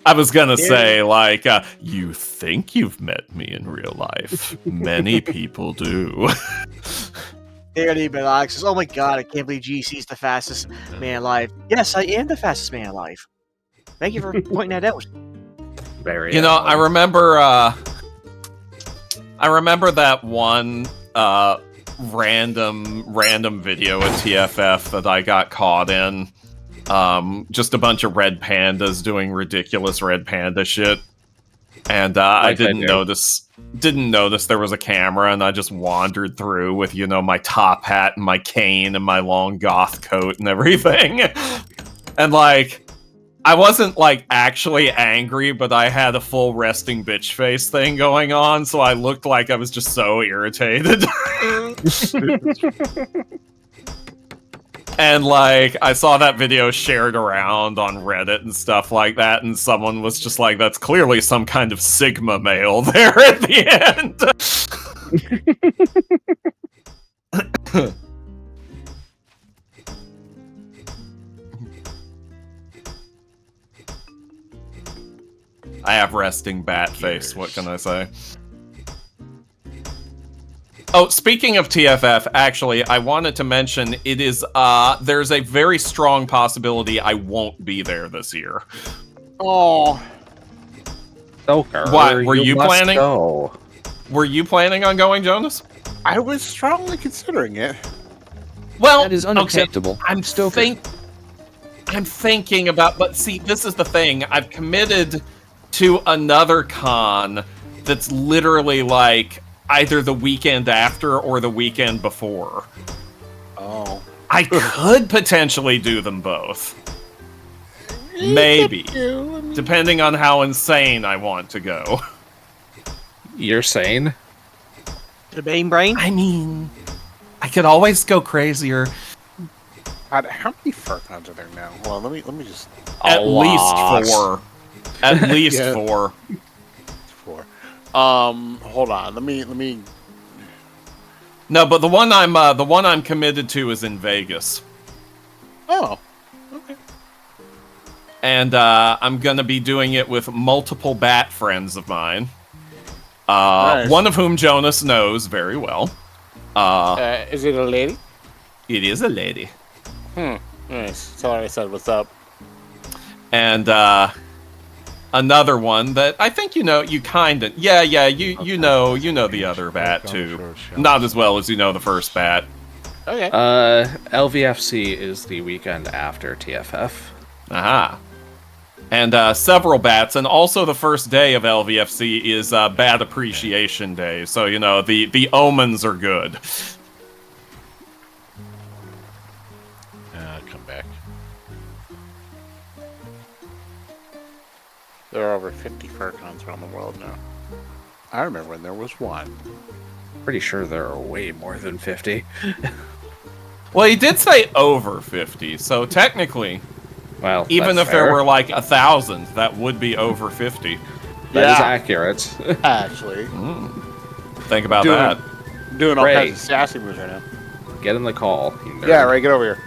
I was gonna say, like, you think you've met me in real life. Many people do. Barely been Alex says, "Oh my god, I can't believe GC's the fastest man alive." Yes, I am the fastest man alive. Thank you for pointing that out. Very. You know, I remember that one random video at TFF that I got caught in. Just a bunch of red pandas doing ridiculous red panda shit, and I Like I didn't do. notice there was a camera, and I just wandered through with, you know, my top hat and my cane and my long goth coat and everything, and like, I wasn't like actually angry, but I had a full resting bitch face thing going on, so I looked like I was just so irritated. And like, I saw that video shared around on Reddit and stuff like that, and someone was just like, that's clearly some kind of Sigma male there at the end. I have resting bat face, what can I say? Oh, speaking of TFF, actually, I wanted to mention it is, there's a very strong possibility I won't be there this year. Oh, Stoker, What, were you must planning? Go. Were you planning on going, Jonas? I was strongly considering it. Well, That is okay, unacceptable. I'm thinking about, but see, this is the thing. I've committed to another con that's literally like either the weekend after or the weekend before. Oh. I could potentially do them both. Maybe. Depending on how insane I want to go. You're sane? The main brain. I mean, I could always go crazier. God, how many furcons are there now? Well, let me just At lot. least 4. At least Yeah. 4. for. Hold on. Let me. No, but the one I'm committed to is in Vegas. Oh. Okay. And I'm gonna be doing it with multiple bat friends of mine. Nice. One of whom Jonas knows very well. Is it a lady? It is a lady. Nice. Tell her I said what's up. And another one that I think you know, you kinda, you know the other bat too. Not as well as you know the first bat. Okay. LVFC is the weekend after TFF. Aha. And several bats, and also the first day of LVFC is Bat Appreciation Day, so you know the omens are good. Come back. There are over 50 furcons around the world now. I remember when there was one. Pretty sure there are way more than 50. Well, he did say over 50, so technically, Well, even that's if there fair. were like 1,000, that would be over 50. That is Yeah. accurate. Actually, Think about Doing- that. doing all Ray. kinds of sassy moves right now. Get in the call. You nerd. Yeah, Ray, get over here.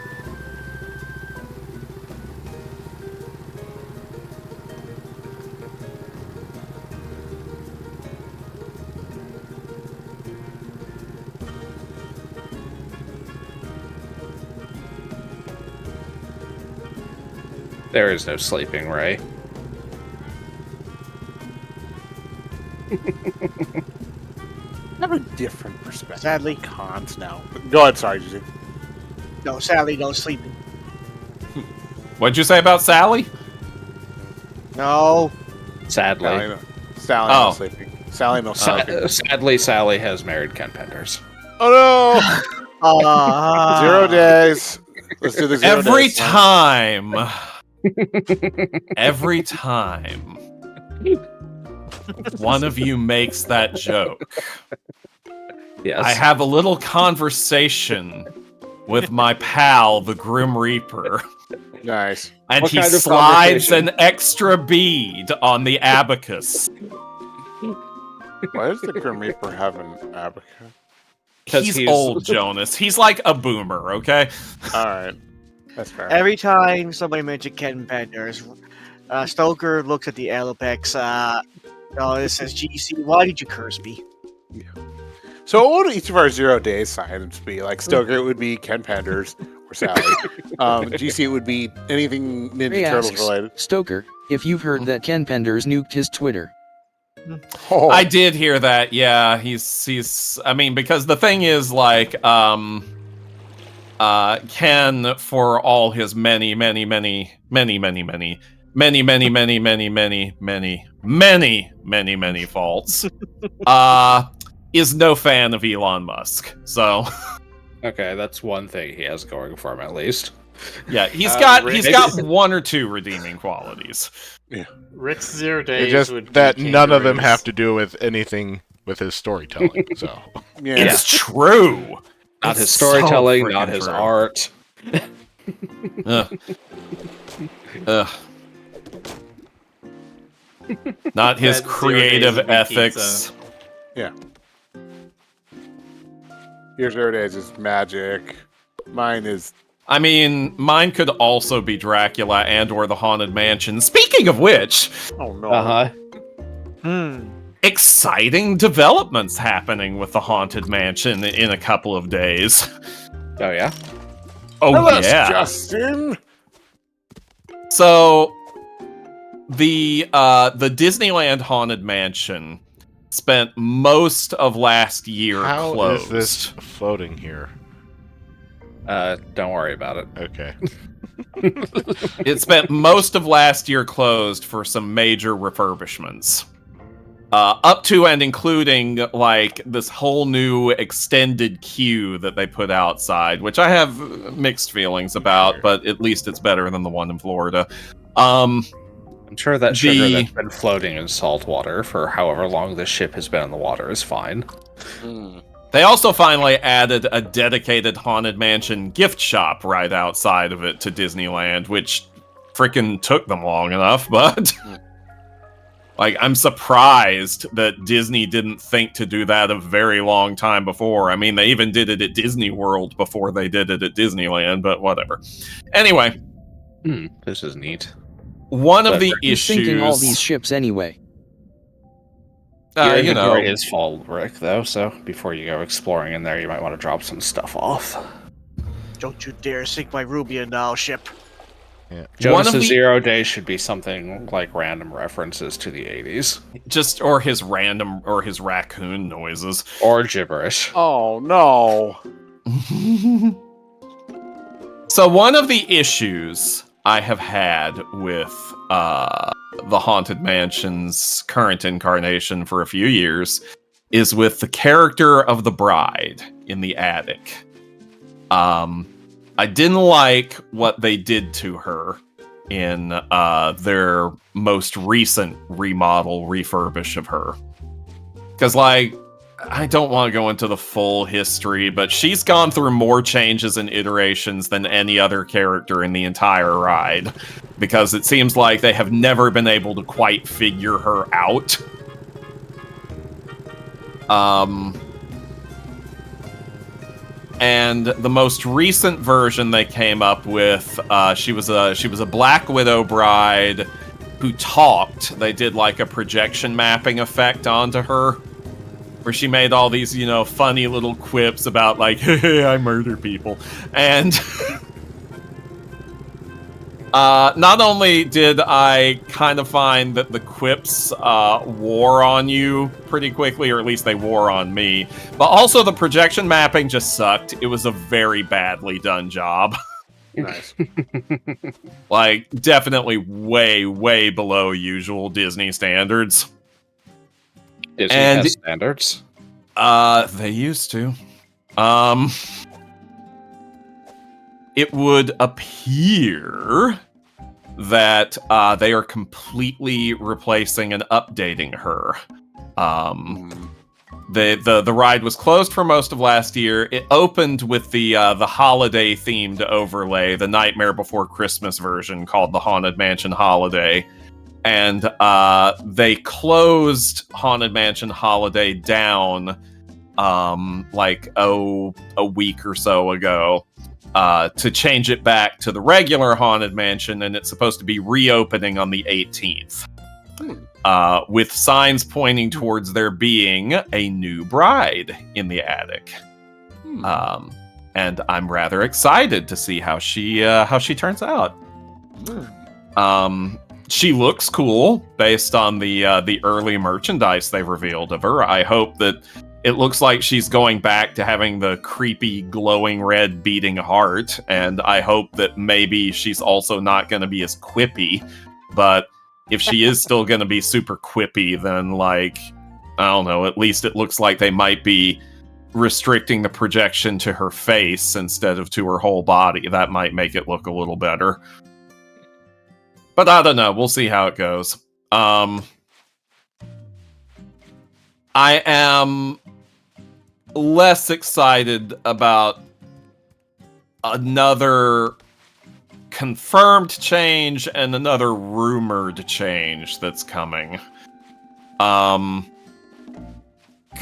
There is no sleeping, Ray. I have a different perspective. Sadly. on cons now. Go ahead, sorry, GZ. No, sadly, no sleeping. What'd you say about Sally? No. Sadly. Sally, Oh. not sleeping. Sally no smoking. Sadly, Sally has married Ken Penders. Oh no! 0 days. Let's do the 0 Every days. time. Every time one of you makes that joke, Yes. I have a little conversation with my pal, the Grim Reaper, Nice. and What he kind of slides conversation? an extra bead on the abacus. Why does the Grim Reaper have an abacus? 'Cause He's he's- old, Jonas. He's like a boomer, okay? All right, that's fair. Every time somebody mentions Ken Penders, Stoker looks at the Alopex. It says, "GC, why did you curse me?" So what would each of our 0 days signs be? Like Stoker, it would be Ken Penders or Sally. GC, it would be anything Ninja Ray Turtles asks, related. Stoker, if you've heard that Ken Penders nuked his Twitter. Oh, I did hear that. Yeah, he's. I mean, because the thing is, like, Ken, for all his many faults, is no fan of Elon Musk. So, Okay, that's one thing he has going for him at least. yeah, he's Rick- got one or two redeeming qualities. Rick's 0 It's days just would be that none of them kangaroos. have to do with anything with his storytelling. So yeah. It's true. Not It's his storytelling, so not freaking his true. art. Ugh. Ugh. Not his Bad 0 creative days of ethics. pizza. Your 0 days is magic. Mine is I mean, mine could also be Dracula and or the Haunted Mansion. Speaking of which, oh no. exciting developments happening with the Haunted Mansion in a couple of days. Oh yeah. Oh Tell us, yeah. Justin. So the Disneyland Haunted Mansion spent most of last year how closed. is this floating here? Don't worry about it. Okay. It spent most of last year closed for some major refurbishments. Up to and including, like, this whole new extended queue that they put outside, which I have mixed feelings about, Sure. but at least it's better than the one in Florida. I'm sure that sugar The- that's been floating in salt water for however long this ship has been in the water is fine. They also finally added a dedicated Haunted Mansion gift shop right outside of it to Disneyland, which frickin' took them long enough, but... Like, I'm surprised that Disney didn't think to do that a very long time before. I mean, they even did it at Disney World before they did it at Disneyland, but whatever. Anyway, This is neat. one of the Who's Who's issues... sinking all these ships anyway? Your you know, inventory is full, Rick, though, so before you go exploring in there, you might want to drop some stuff off. Don't you dare sink my Rubian now, ship. One of Jonas' the- 0 days should be something like random references to the 80s. just, or his raccoon noises. Or gibberish. Oh no. So one of the issues I have had with the Haunted Mansion's current incarnation for a few years is with the character of the bride in the attic. I didn't like what they did to her in their most recent remodel, refurbish of her. Because, like, I don't want to go into the full history, but she's gone through more changes and iterations than any other character in the entire ride. Because it seems like they have never been able to quite figure her out. And the most recent version they came up with, she was a Black Widow bride who talked. They did like a projection mapping effect onto her, where she made all these, you know, funny little quips about like, hey, I murder people. And not only did I kind of find that the quips wore on you pretty quickly, or at least they wore on me, but also the projection mapping just sucked. It was a very badly done job. Nice. Like, definitely way, way below usual Disney standards. Disney And- has standards. They used to. It would appear that they are completely replacing and updating her. The ride was closed for most of last year. It opened with the holiday themed overlay, the Nightmare Before Christmas version called the Haunted Mansion Holiday, and they closed Haunted Mansion Holiday down like a week or so ago to change it back to the regular Haunted Mansion, and it's supposed to be reopening on the 18th. With signs pointing towards there being a new bride in the attic. And I'm rather excited to see how she turns out. She looks cool based on the early merchandise they've revealed of her. I hope that it looks like she's going back to having the creepy glowing red beating heart, and I hope that maybe she's also not going to be as quippy, but if she is still going to be super quippy, then, like, I don't know, at least it looks like they might be restricting the projection to her face instead of to her whole body. That might make it look a little better. But I don't know. We'll see how it goes. I am less excited about another confirmed change and another rumored change that's coming. You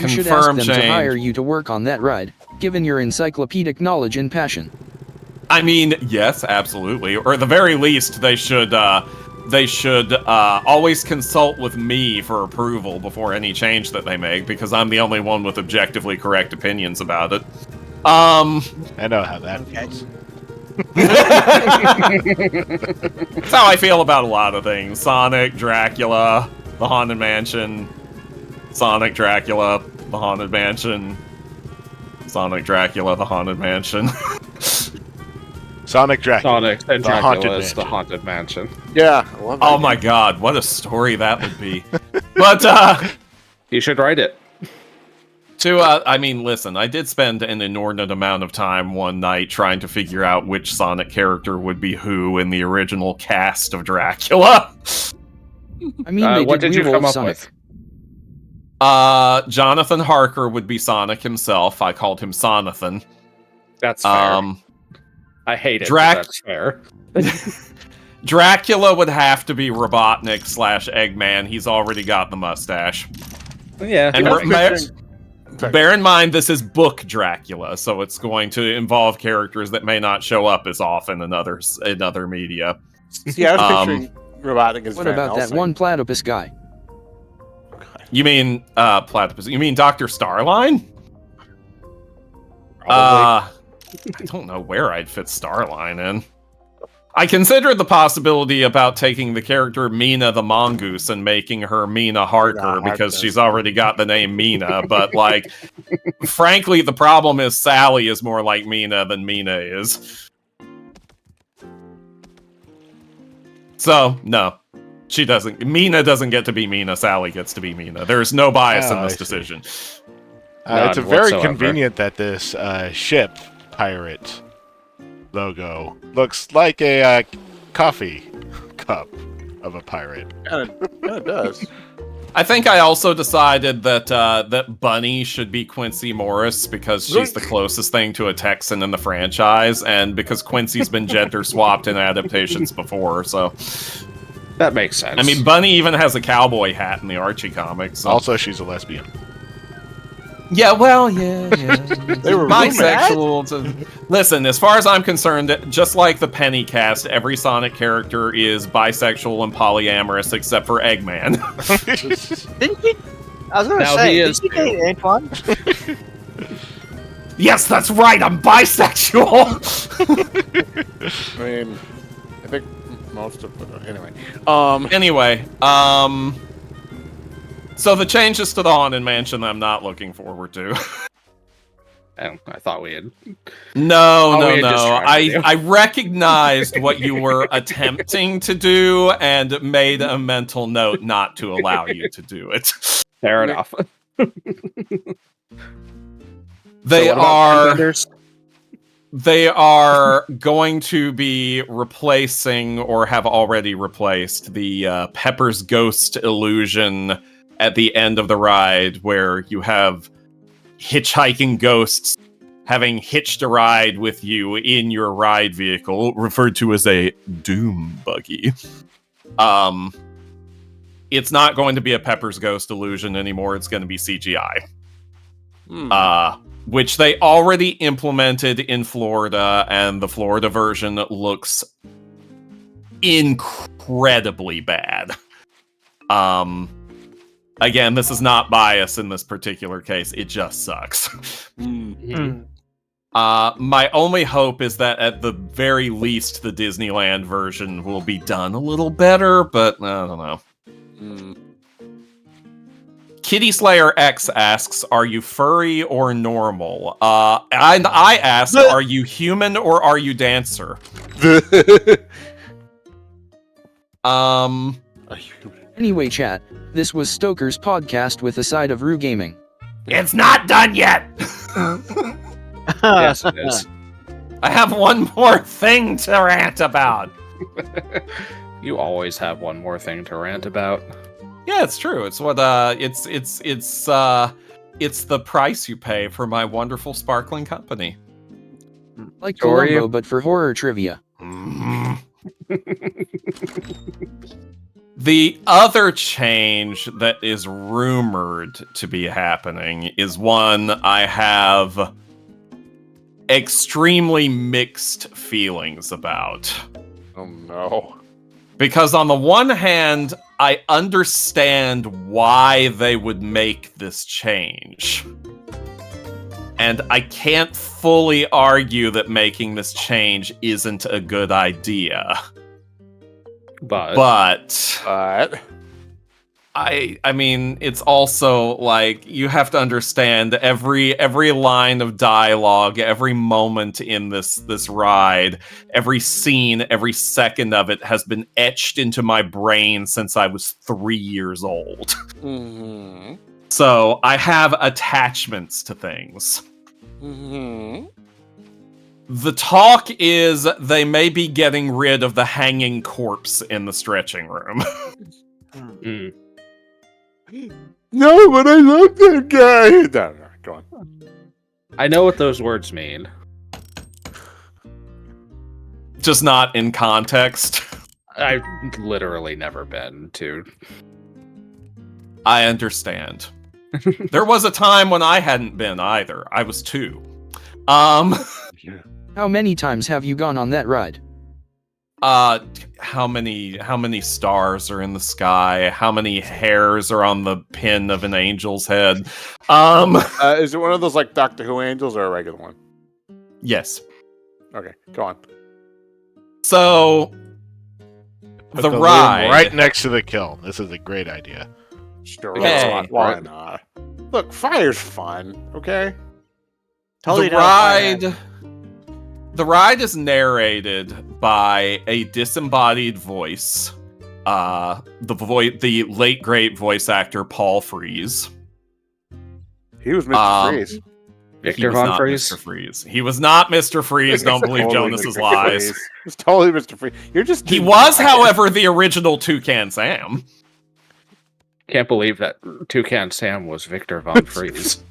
should ask them to hire you to work on that ride, given your encyclopedic knowledge and passion. I mean, yes, absolutely. Or at the very least, they should always consult with me for approval before any change that they make, because I'm the only one with objectively correct opinions about it. I know how that feels. That's how I feel about a lot of things. Sonic, Dracula, the Haunted Mansion. Sonic, Dracula, the Haunted Mansion. Sonic, Dracula, the Haunted Mansion. Sonic Dracula. Sonic and The Haunted Dracula is the Mansion. Haunted Mansion. Yeah. I love that Oh game. my god, what a story that would be. But, You should write it. I mean, listen, I did spend an inordinate amount of time one night trying to figure out which Sonic character would be who in the original cast of Dracula. I mean, they What did you re-roll come up Sonic. with? Jonathan Harker would be Sonic himself. I called him Sonathan. That's fair. I hate it, but that's fair. Dracula would have to be Robotnik/Eggman. He's already got the mustache. Yeah. And That's bear in mind, this is book Dracula, so it's going to involve characters that may not show up as often in other media. See, I was picturing Robotic as What Van about that Helsing. one platypus guy? You mean Platypus? You mean Dr. Starline? Probably. I don't know where I'd fit Starline in. I considered the possibility about taking the character Mina the Mongoose and making her Mina Harker because Harkness. she's already got the name Mina, but, like, frankly, the problem is Sally is more like Mina than Mina is. So, no. She doesn't. Mina doesn't get to be Mina, Sally gets to be Mina. There's no bias in Oh, this I see. decision. It's None very whatsoever. convenient that this ship pirate logo looks like a coffee cup of a pirate. Yeah, it does. I think I also decided that that Bunny should be Quincy Morris because she's the closest thing to a Texan in the franchise, and because Quincy's been gender swapped in adaptations before. So, That makes sense. I mean, Bunny even has a cowboy hat in the Archie comics. So. Also, she's a lesbian. Yeah, well, yeah. They were roommates. Bisexual. Listen, as far as I'm concerned, just like the Penny cast, every Sonic character is bisexual and polyamorous except for Eggman. Didn't he? I was gonna Now say, he did is he date Antoine? Yes, that's right. I'm bisexual. I mean, I think most of it. Anyway. Anyway, so the changes to the Haunted Mansion I'm not looking forward to. I thought we had. No. we had distracted you. I recognized what you were attempting to do and made a mental note not to allow you to do it. Fair enough. They So what about are contenders? they are going to be replacing or have already replaced the Pepper's Ghost illusion at the end of the ride, where you have hitchhiking ghosts having hitched a ride with you in your ride vehicle, referred to as a doom buggy. It's not going to be a Pepper's Ghost illusion anymore. It's going to be CGI. Which they already implemented in Florida, and the Florida version looks incredibly bad. Again, this is not bias in this particular case. It just sucks. My only hope is that at the very least, the Disneyland version will be done a little better, but I don't know. Kitty Slayer X asks, "Are you furry or normal?" And I ask, "Are you human or are you dancer?" Anyway, chat, this was Stoker's podcast with a side of Roo Gaming. It's not done yet. Yes, it is. I have one more thing to rant about. You always have one more thing to rant about. Yeah, it's true. It's what it's the price you pay for my wonderful sparkling company. Like Sure, Columbo, but for horror trivia. The other change that is rumored to be happening is one I have extremely mixed feelings about. Oh no. Because on the one hand, I understand why they would make this change. And I can't fully argue that making this change isn't a good idea. But I mean, it's also like you have to understand every line of dialogue, every moment in this ride, every scene, every second of it has been etched into my brain since I was 3 years old. Mm-hmm. So I have attachments to things. Mm-hmm. The talk is they may be getting rid of the hanging corpse in the stretching room. No, but I love that guy. No, go on. I know what those words mean. Just not in context. I've literally never been to. I understand. There was a time when I hadn't been either. I was 2. How many times have you gone on that ride? How many stars are in the sky? How many hairs are on the pin of an angel's head? Is it one of those like Doctor Who angels or a regular one? Yes. Okay, go on. So Put the loom ride right next to the kiln. This is a great idea. Sure. Hey. Why not? Look, fire's fun. Okay. Totally the down with ride. The ride is narrated by a disembodied voice. The late great voice actor Paul Frees. He was Mr. Freeze. Victor He was Von not Freeze? Mr. Freeze. He was not Mr. Freeze. Don't believe Totally Jonas's Mr. lies. Freeze. It's totally Mr. Freeze. You're just. He was, however, the original Toucan Sam. Can't believe that Toucan Sam was Victor Von Freeze.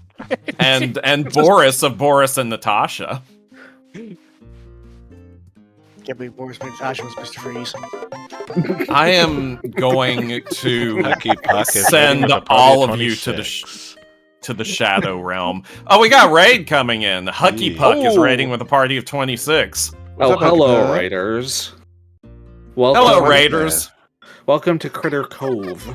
and Boris of Boris and Natasha. Can't believe Boris Natasha was Mr. Freeze. I am going to Hucky Puck is send rating with a all party of you to the 26. to the shadow realm. Oh, we got raid coming in. Hucky Puck is raiding with a party of 26. Oh, up, hello, Hucky? Raiders. Hello, Welcome, raiders. welcome to Critter Cove.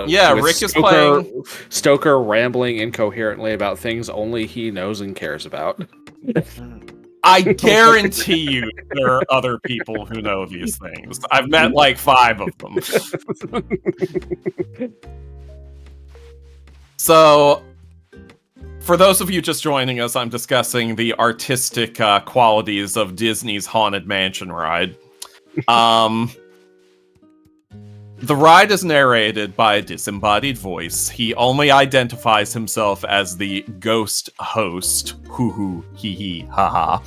Yeah, with Rick is playing. Stoker rambling incoherently about things only he knows and cares about. I guarantee you there are other people who know these things. I've met like 5 of them. So, for those of you just joining us, I'm discussing the artistic qualities of Disney's Haunted Mansion ride. The ride is narrated by a disembodied voice. He only identifies himself as the ghost host. Hoo hoo, hee hee, ha ha.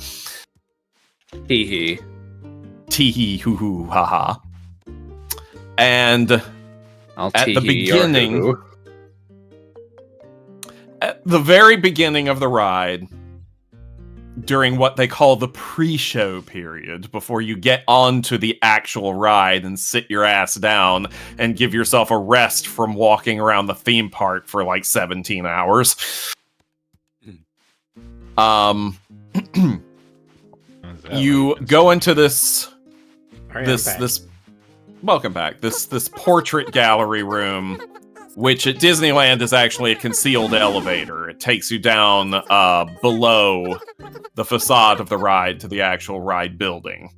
Hee hee. Tee hee, hoo hoo, ha ha. And I'll at the tee-hee your beginning, hoo-hoo. at the very beginning of the ride, during what they call the pre-show period, before you get onto the actual ride and sit your ass down and give yourself a rest from walking around the theme park for like 17 hours. You go into this welcome back. This portrait gallery room, which at Disneyland is actually a concealed elevator. It takes you down below the facade of the ride to the actual ride building.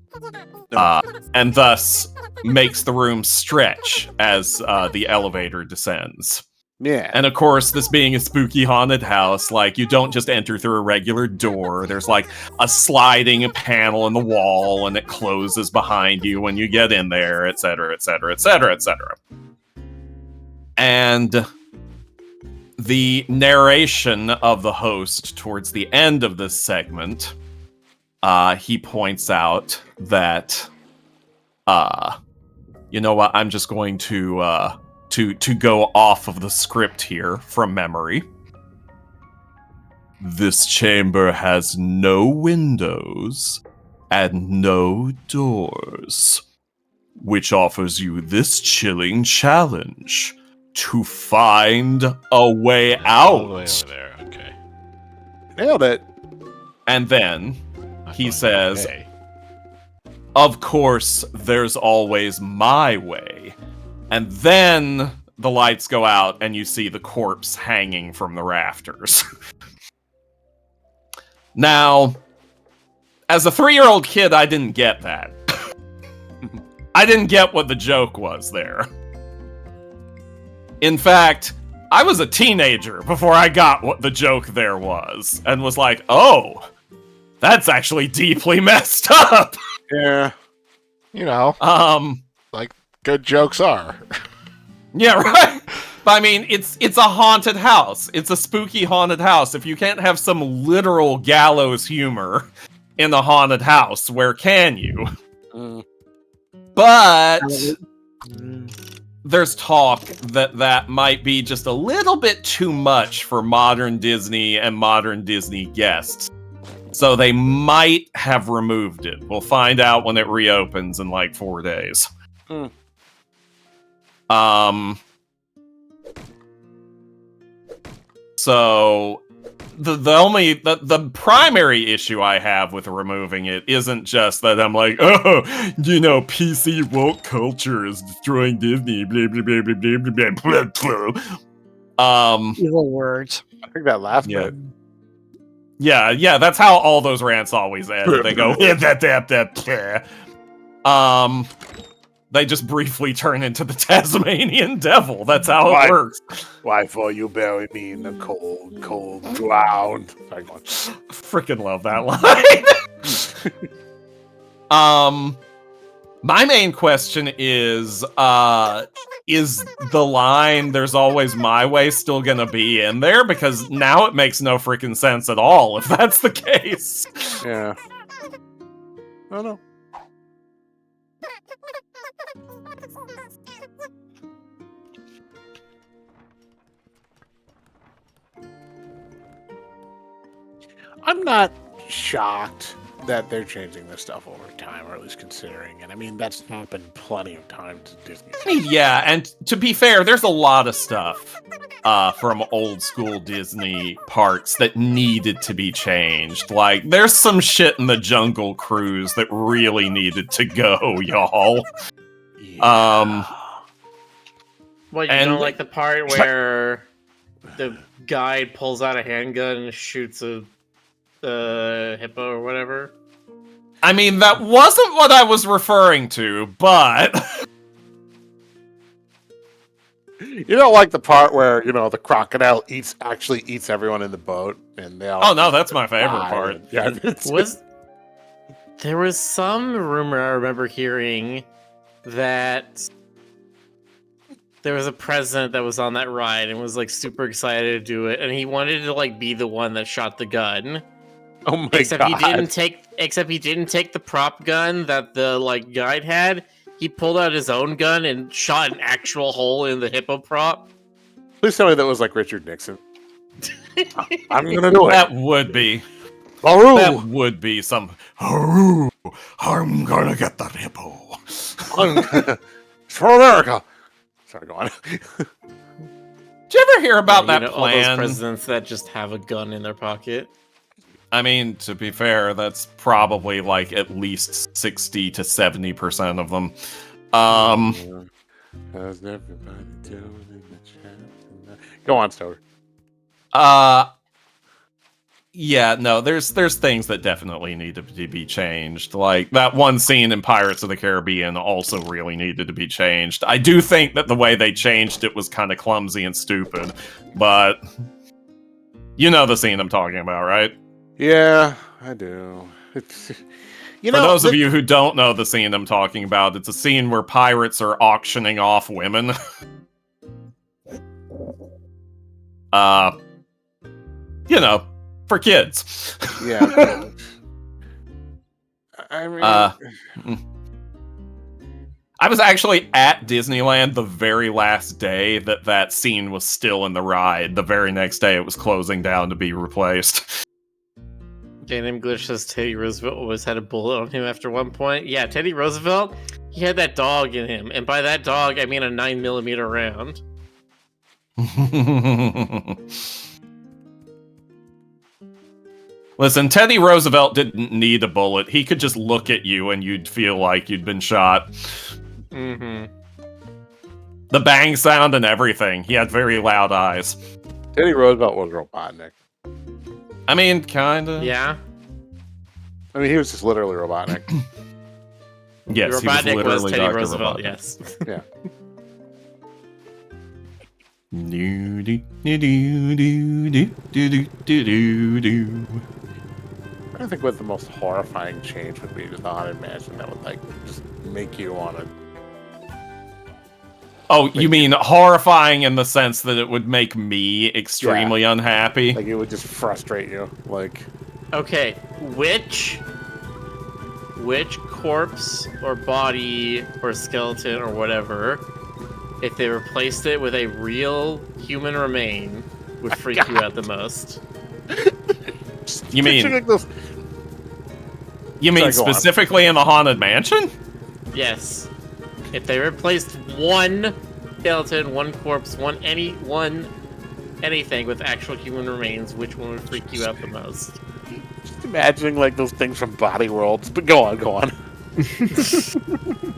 And thus makes the room stretch as the elevator descends. Yeah. And of course, this being a spooky haunted house, like, you don't just enter through a regular door. There's like a sliding panel in the wall, and it closes behind you when you get in there, etc., etc., etc., etc. And the narration of the host towards the end of this segment, he points out that, you know what, I'm just going to go off of the script here from memory. This chamber has no windows and no doors, which offers you this chilling challenge to find a way All the way out. over there. Okay. Nailed it. And then I he thought, says, okay. of course, there's always my way. And then the lights go out and you see the corpse hanging from the rafters. Now, as a 3-year-old kid, I didn't get that. I didn't get what the joke was there. In fact, I was a teenager before I got what the joke there was, and was like, oh, that's actually deeply messed up. Yeah. You know, like good jokes are. Yeah, right. But I mean, it's a haunted house. It's a spooky haunted house. If you can't have some literal gallows humor in a haunted house, where can you? But there's talk that might be just a little bit too much for modern Disney and modern Disney guests. So they might have removed it. We'll find out when it reopens in like 4 days. So the primary issue I have with removing it isn't just that I'm like, oh, you know, PC woke culture is destroying Disney, blah blah blah blah blah blah blah blah. Evil words. I think that last Yeah. bit. Yeah, that's how all those rants always end. They go, they just briefly turn into the Tasmanian devil. That's how it works. Why for you bury me in the cold, cold ground? Sorry, go on. Freaking love that line. My main question is the line "There's always my way" still gonna be in there? Because now it makes no freaking sense at all if that's the case. Yeah. I don't know. I'm not shocked that they're changing this stuff over time, or at least considering it. I mean, that's happened plenty of times at Disney. I mean, yeah, and to be fair, there's a lot of stuff from old school Disney parks that needed to be changed. Like, there's some shit in the Jungle Cruise that really needed to go, y'all. Yeah. What, you And- don't like the part where the guide pulls out a handgun and shoots a hippo or whatever? I mean, that wasn't what I was referring to, but... You don't like the part where, you know, the crocodile actually eats everyone in the boat, and they all. Oh no, that's my favorite die. part. Yeah, it's, There was some rumor I remember hearing that there was a president that was on that ride and was like super excited to do it, and he wanted to like be the one that shot the gun. Oh my Except god! he didn't take the prop gun that the like guide had. He pulled out his own gun and shot an actual hole in the hippo prop. Please tell me that was like Richard Nixon. I'm gonna do it. That would be. Baru! That would be some. "Haru, I'm gonna get that hippo. For America. Sorry, go on. Did you ever hear about Yeah, that all those plan? presidents that just have a gun in their pocket. I mean, to be fair, that's probably like at least 60 to 70% of them. How's everybody doing in the chat? Go on, Stover. Yeah, no, there's things that definitely need to be changed. Like that one scene in Pirates of the Caribbean also really needed to be changed. I do think that the way they changed it was kind of clumsy and stupid, but you know the scene I'm talking about, right? Yeah, I do. It's, For those of you who don't know the scene I'm talking about, it's a scene where pirates are auctioning off women. You know, for kids. Yeah. I mean, I was actually at Disneyland the very last day that scene was still in the ride. The very next day it was closing down to be replaced. Name Glitch says Teddy Roosevelt always had a bullet on him after one point. Yeah, Teddy Roosevelt, he had that dog in him. And by that dog, I mean a 9mm round. Listen, Teddy Roosevelt didn't need a bullet. He could just look at you and you'd feel like you'd been shot. Mm-hmm. The bang sound and everything. He had very loud eyes. Teddy Roosevelt was Robotnik. I mean, kinda. Yeah. I mean, he was just literally Robotnik. Yes, he Robotnik was was literally Teddy Dr. Roosevelt, Robotnik. yes. Yeah. I think what the most horrifying change would be to the Haunted Mansion that would like just make you want to. Oh, you mean horrifying in the sense that it would make me extremely unhappy? Like it would just frustrate you. Like, Okay, which corpse or body or skeleton or whatever, if they replaced it with a real human remain, would freak you out the most? You mean like those, you mean Sorry, go on. specifically in the Haunted Mansion? Yes. If they replaced one skeleton, one corpse, anything with actual human remains, which one would freak you out the most? just imagining like those things from Body Worlds. But go on.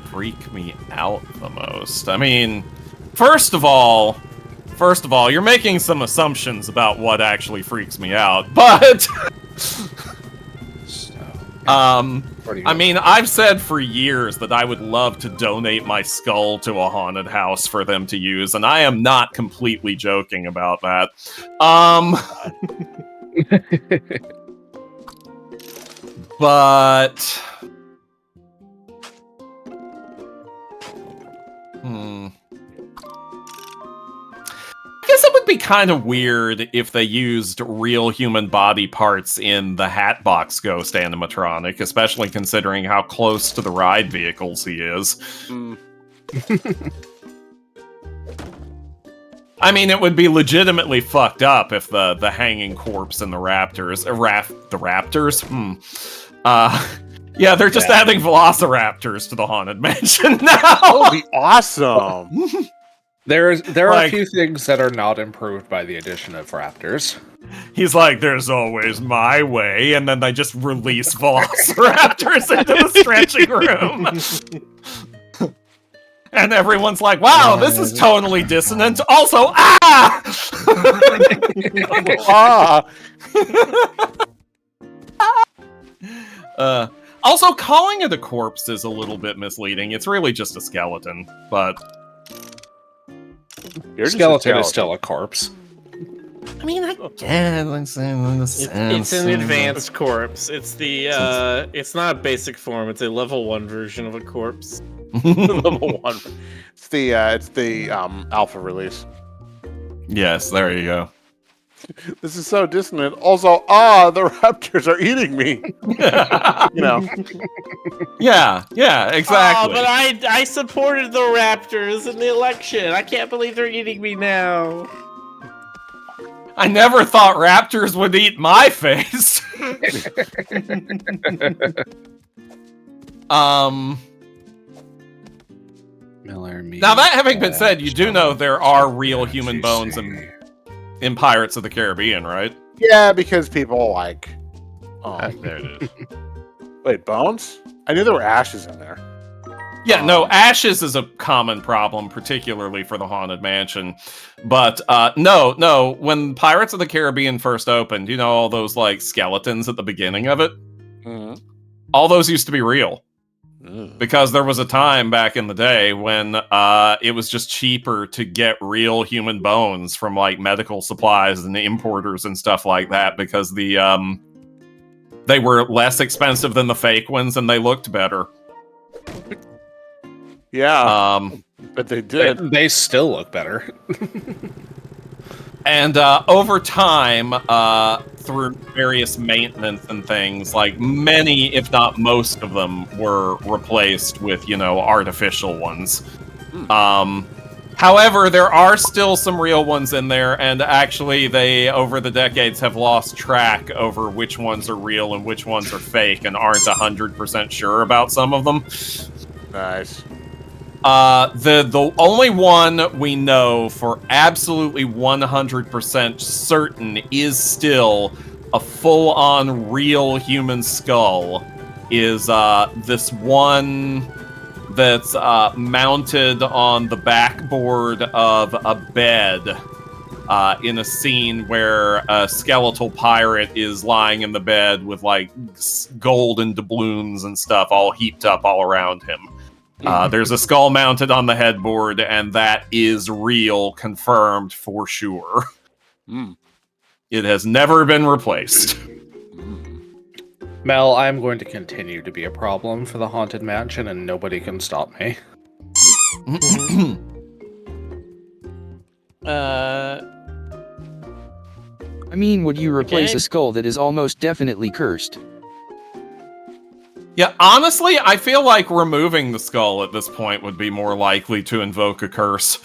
Freak me out the most. I mean, first of all, you're making some assumptions about what actually freaks me out, but I mean, I've said for years that I would love to donate my skull to a haunted house for them to use, and I am not completely joking about that. But I guess it would be kind of weird if they used real human body parts in the Hatbox Ghost animatronic, especially considering how close to the ride vehicles he is. I mean, it would be legitimately fucked up if the hanging corpse and the raptors... the raptors? Yeah, they're just adding velociraptors to the Haunted Mansion now! That would be awesome. There are Like- a few things that are not improved by the addition of raptors. He's like, there's always my way, and then they just release velociraptors into the stretching room. And everyone's like, wow, this is tonally dissonant. Also, also, calling it a corpse is a little bit misleading. It's really just a skeleton, but... Skeleton is still a corpse. I mean, I guess It's an advanced corpse. It's the it's not a basic form. It's a level 1 version of a corpse. Level 1. It's the alpha release. Yes, there you go. This is so dissonant. Also, the raptors are eating me. You know. Yeah, exactly. Oh, but I supported the Raptors in the election. I can't believe they're eating me now. I never thought raptors would eat my face. Miller meat. Now that having been said, you do know there are real human bones in Pirates of the Caribbean, right? Yeah, because people like. There it is. Wait, bones? I knew there were ashes in there. Yeah, no, ashes is a common problem, particularly for the Haunted Mansion. But no, when Pirates of the Caribbean first opened, you know all those like skeletons at the beginning of it? Mm-hmm. All those used to be real. Because there was a time back in the day when it was just cheaper to get real human bones from like medical supplies and importers and stuff like that because they were less expensive than the fake ones and they looked better. Yeah, but they did. They still look better. And over time, through various maintenance and things, like many, if not most of them, were replaced with, artificial ones. However, there are still some real ones in there, and actually they, over the decades, have lost track over which ones are real and which ones are fake, and aren't 100% sure about some of them. Nice. The only one we know for absolutely 100% certain is still a full-on real human skull is this one that's mounted on the backboard of a bed in a scene where a skeletal pirate is lying in the bed with like gold and doubloons and stuff all heaped up all around him. There's a skull mounted on the headboard, and that is real, confirmed for sure. It has never been replaced. Mel, I'm going to continue to be a problem for the Haunted Mansion, and nobody can stop me. I mean, would you replace a skull that is almost definitely cursed? Yeah, honestly, I feel like removing the skull at this point would be more likely to invoke a curse.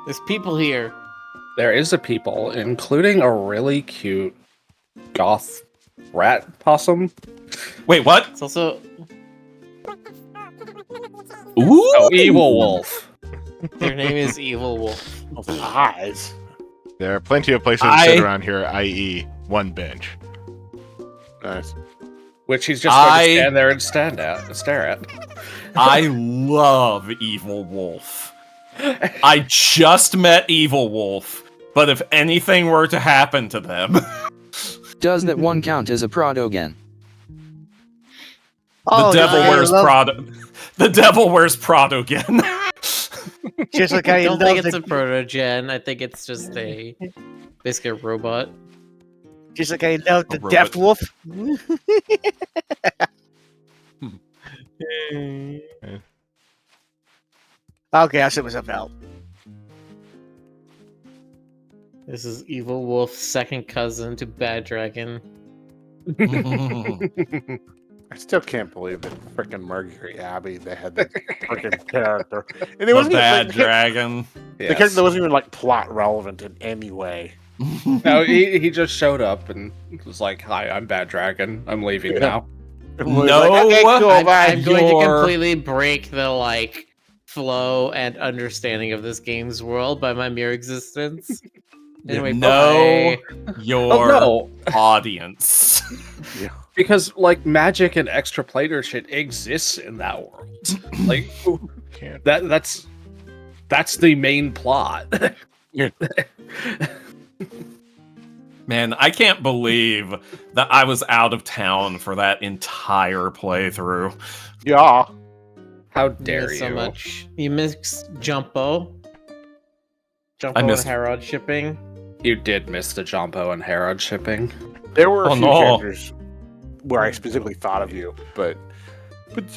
There's people here. There is a people, including a really cute goth rat possum. Wait, what? It's also... Ooh! Oh, Evil Wolf. Their name is Evil Wolf. Eyes. There are plenty of places to sit around here, i.e., one bench. Nice. Which he's just going to stand there and stare at. I love Evil Wolf. I just met Evil Wolf, but if anything were to happen to them... Does that one count as a proto-gen? The devil wears Prado. The devil wears Prado again. Just like I don't think it's a proto-gen. I think it's just basically a robot. Just like I love the Death Wolf. Okay, I'll sit myself out. This is Evil Wolf's second cousin to Bad Dragon. I still can't believe that freaking Mercury Abbey, they had that freaking character. And it wasn't Bad even, Dragon. The character wasn't even like plot relevant in any way. No, he just showed up and was like, "Hi, I'm Bad Dragon. I'm leaving now." No, okay, cool, I'm going to completely break the flow and understanding of this game's world by my mere existence. Anyway, your audience. Yeah. Because magic and extra planar shit exists in that world. That's the main plot. Man, I can't believe that I was out of town for that entire playthrough. Yeah. How dare you? So much. You missed Jumpo. Jumpo I missed- and Herod shipping. You did miss the Jumpo and Herod shipping. There were a few characters where I specifically thought of you, but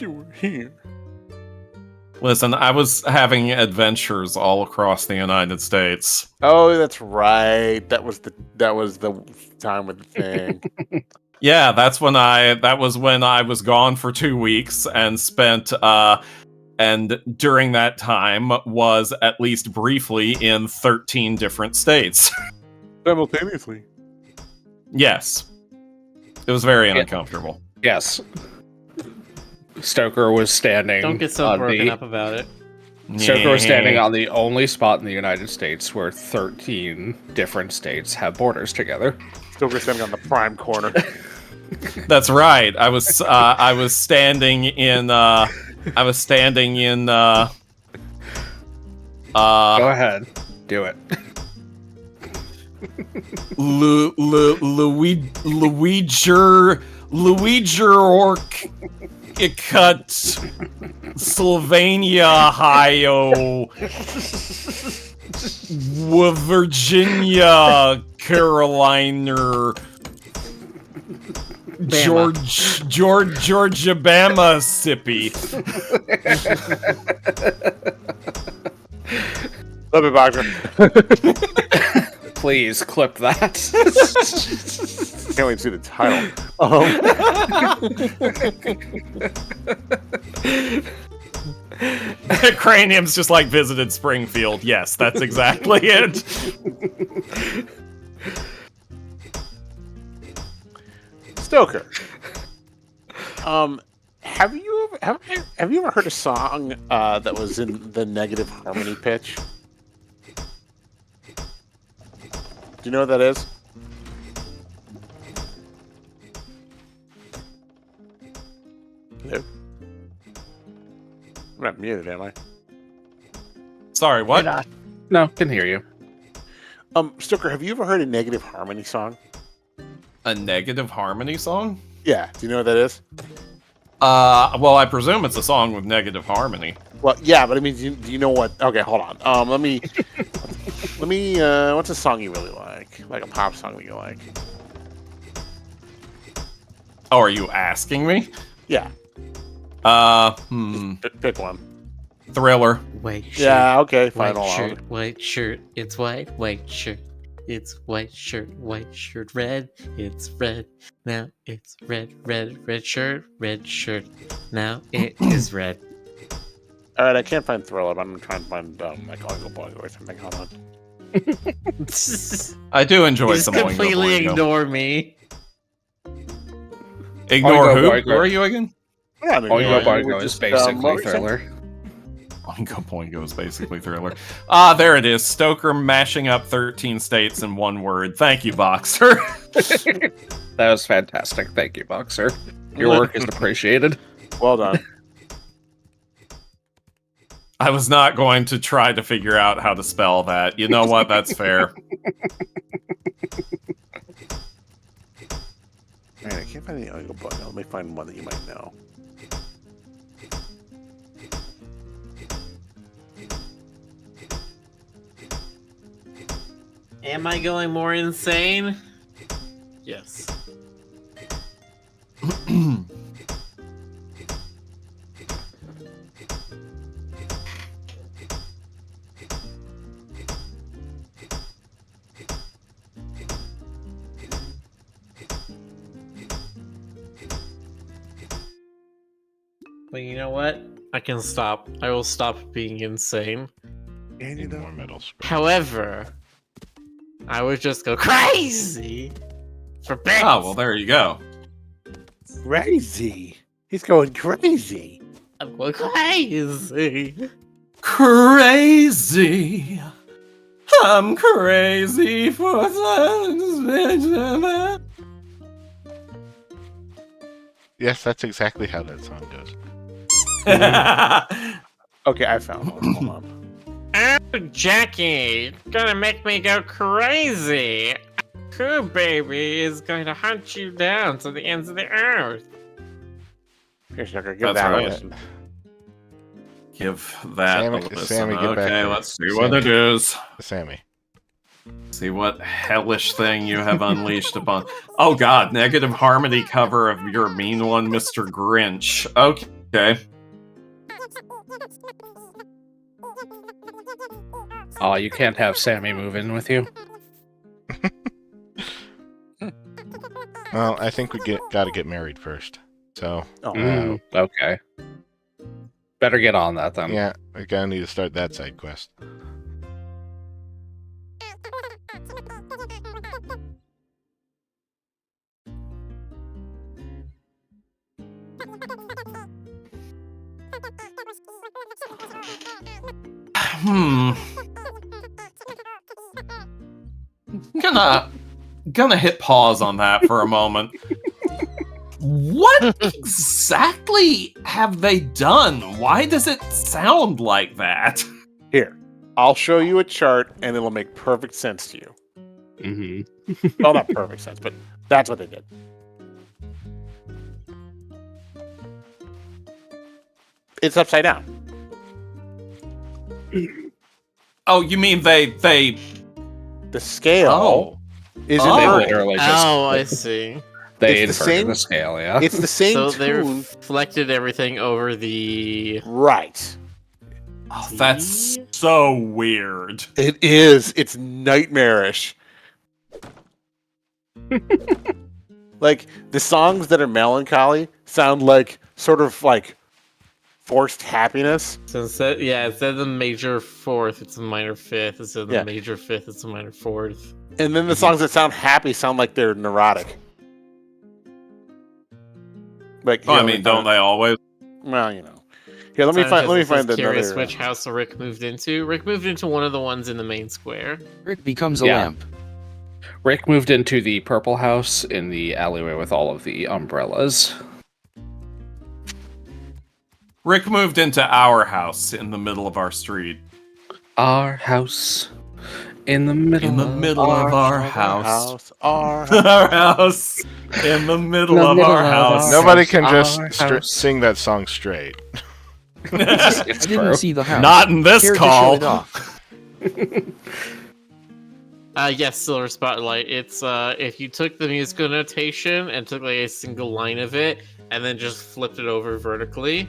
you were here. Listen, I was having adventures all across the United States. Oh, that's right. That was the time with the thing. Yeah, that was when I was gone for 2 weeks and spent and during that time was at least briefly in 13 different states. Simultaneously. Yes. It was very uncomfortable. Yes. Stoker was standing. Don't get so broken up about it. Stoker was standing on the only spot in the United States where 13 different states have borders together. Stoker standing on the prime corner. That's right. I was standing in Go ahead. Do it. Sylvania, Ohio, Virginia, Carolina, Georgia, Bama, Sippy. Love it, Boxer. Please clip that. Can't wait to see the title. Cranium's just like visited Springfield. Yes, that's exactly it. Stoker. Have you ever heard a song that was in the negative harmony pitch? Do you know what that is? No. I'm not muted, am I? Sorry, what? No, can hear you. Stoker, have you ever heard a negative harmony song? A negative harmony song? Yeah. Do you know what that is? Well, I presume it's a song with negative harmony. Well, yeah, but I mean, do you know what? Okay, hold on. Let me. What's a song you really like? Like a pop song that you like? Oh, are you asking me? Yeah. Pick one. Thriller. White shirt. Yeah. Okay. Fine. White Hold shirt. on. White shirt. It's white shirt. It's white shirt, red. It's red. Now it's red shirt. Now it is red. All right, I can't find Thriller, but I'm trying to find like Oingo Boingo or something. Hold on. I do enjoy Just some Oingo completely Boingo. Ignore me. Ignore Oingo who? Boingo. Who are you again? Yeah, Oingo Boingo is basically Thriller. Oingo Boingo is basically Thriller. There it is. Stoker mashing up 13 states in one word. Thank you, Boxer. That was fantastic. Thank you, Boxer. Your work is appreciated. Well done. I was not going to try to figure out how to spell that. You know what? That's fair. Man, I can't find any Oingo Boingo. Let me find one that you might know. Am I going more insane? Yes. But you know what? I can stop. I will stop being insane. And you know, More metal scrap. However, I would just go crazy for bits. Oh, well, there you go. crazy. He's going crazy. I'm going crazy. Crazy. I'm crazy for the... Yes, that's exactly how that song goes. Okay, I found one. Hold on. Oh, Jackie, gonna make me go crazy. Coo baby is going to hunt you down to the ends of the earth. Here, Sugar, give That's that right. a listen. Give that Sammy- a listen. Sammy, get back Okay, here. let's see what it is. Sammy. See what hellish thing you have unleashed upon. Oh god, negative harmony cover of your mean one, Mr. Grinch. Okay. Oh, you can't have Sammy move in with you? Well, I think we gotta get married first. So, Okay. Better get on that then. yeah, we gotta need to start that side quest. Gonna hit pause on that for a moment. What exactly have they done? Why does it sound like that? Here, I'll show you a chart, and it'll make perfect sense to you. Mm-hmm. Well, not perfect sense, but that's what they did. It's upside down. Oh, you mean they The scale is Oh. They inverted. literally just I see. they It's the inverted same- the scale, yeah. It's the same So they tune. reflected everything over the. Right. Oh, that's so weird. It is. It's nightmarish. Like, the songs that are melancholy sound like sort of like forced happiness. So instead of the major fourth, it's a minor fifth. Instead of the Yeah. major fifth, it's a minor fourth. And then the songs that sound happy sound like they're neurotic. Like, Oh, I mean, don't they always? Well, you know. Here, let me find Curious another. which house Rick moved into. Rick moved into one of the ones in the main square. Rick becomes a Yeah. lamp. Rick moved into the purple house in the alleyway with all of the umbrellas. Rick moved into our house in the middle of our street. Our house in the middle of our house. Our Our house in the middle The of middle our of house. our Nobody can Our just house. sing that song straight. It's I didn't true. see the house. Not in this Here to call. show it off. Yes, Silver Spotlight. It's if you took the musical notation and took like a single line of it and then just flipped it over vertically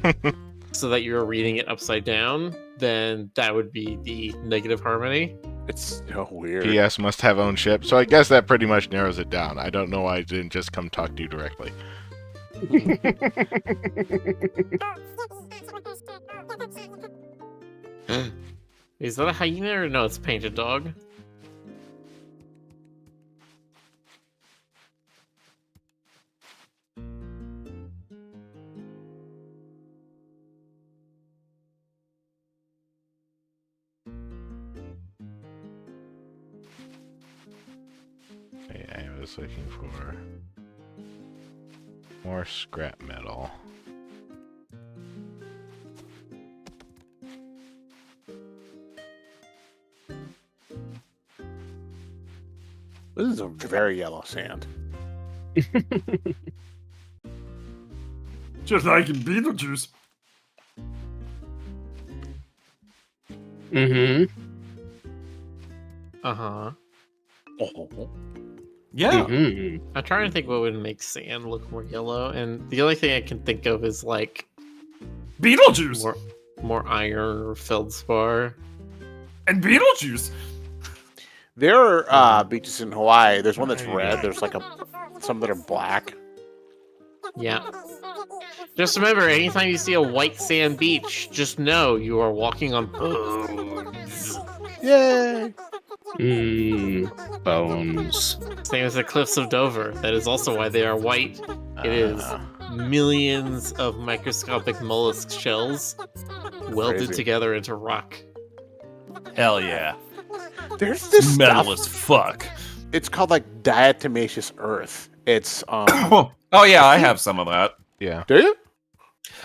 so that you were reading it upside down, then that would be the negative harmony. It's so weird. PS must have own ship, so I guess that pretty much narrows it down. I don't know why I didn't just come talk to you directly. Is that a hyena or no? It's a painted dog. I was looking for more scrap metal. This is a very yellow sand. Just like in Beetlejuice. Mm-hmm. Uh-huh. Yeah. Mm-hmm. I'm trying to think what would make sand look more yellow, and the only thing I can think of is like Beetlejuice. more iron or feldspar. And Beetlejuice. There are beaches in Hawaii. There's one that's red. There's like some that are black. Yeah. Just remember, anytime you see a white sand beach, just know you are walking on bones. Yay! Bones. Same as the cliffs of Dover. That is also why they are white. It is millions of microscopic mollusk shells welded Crazy. together into rock. Hell yeah. There's this Metal stuff. as fuck. It's called like diatomaceous earth. It's Oh yeah, I have some of that. Yeah. Do you?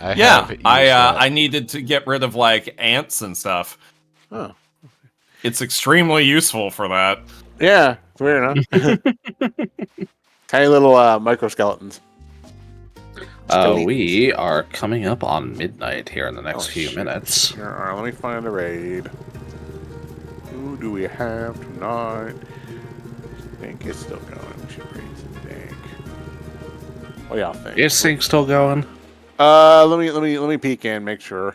I Yeah, have used that. I needed to get rid of like ants and stuff. Oh. It's extremely useful for that. Yeah. It's weird, huh? Tiny little microskeletons. We are coming up on midnight here in the next few shit. minutes. Let me find a raid. Who do we have tonight? Think it's still going. We should raise the think. What y'all think? Is Sync still going? Let me peek in, make sure.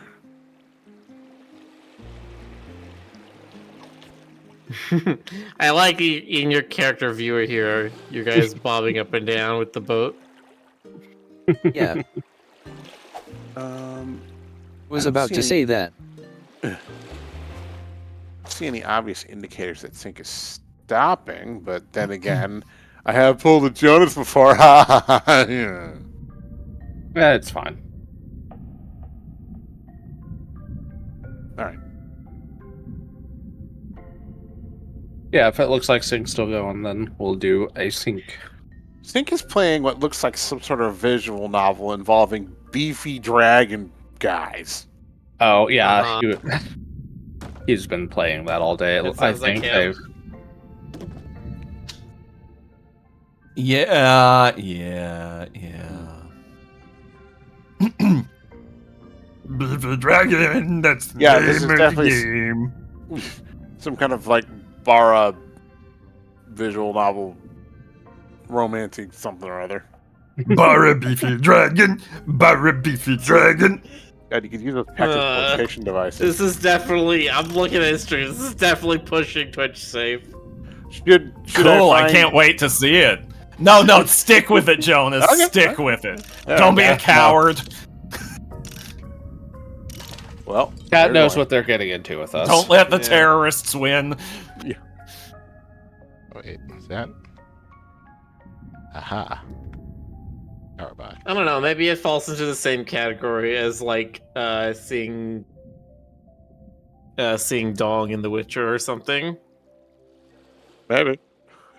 I like in your character viewer here, you guys bobbing up and down with the boat. Yeah, was I don't about see to any- say that. See any obvious indicators that sync is stopping, but then again, I have pulled a Jonas before. Yeah. Yeah, it's fine. All right. Yeah, if it looks like Sync's still going, then we'll do a Sync. Sync is playing what looks like some sort of visual novel involving beefy dragon guys. Oh, yeah. Uh-huh. He's been playing that all day, That I sounds like think. him. Yeah. Beefy Dragon, that's the Yeah, this name is of definitely the game. some kind of like Bara visual novel, romantic something or other. Barra Beefy Dragon, Barra Beefy Dragon. God, you could use those package quotation devices. This is definitely, I'm looking at history, this is definitely pushing Twitch safe. Should Cool, I find- can't wait to see it. No, stick with it, Jonas. Okay. Stick with it. Yeah, Don't be yeah, a coward. Well, Cat knows what they're getting into with us. Don't let the Yeah. terrorists win. Wait, is that? Aha. Powerbot. I don't know, maybe it falls into the same category as like seeing Dong in The Witcher or something. Maybe.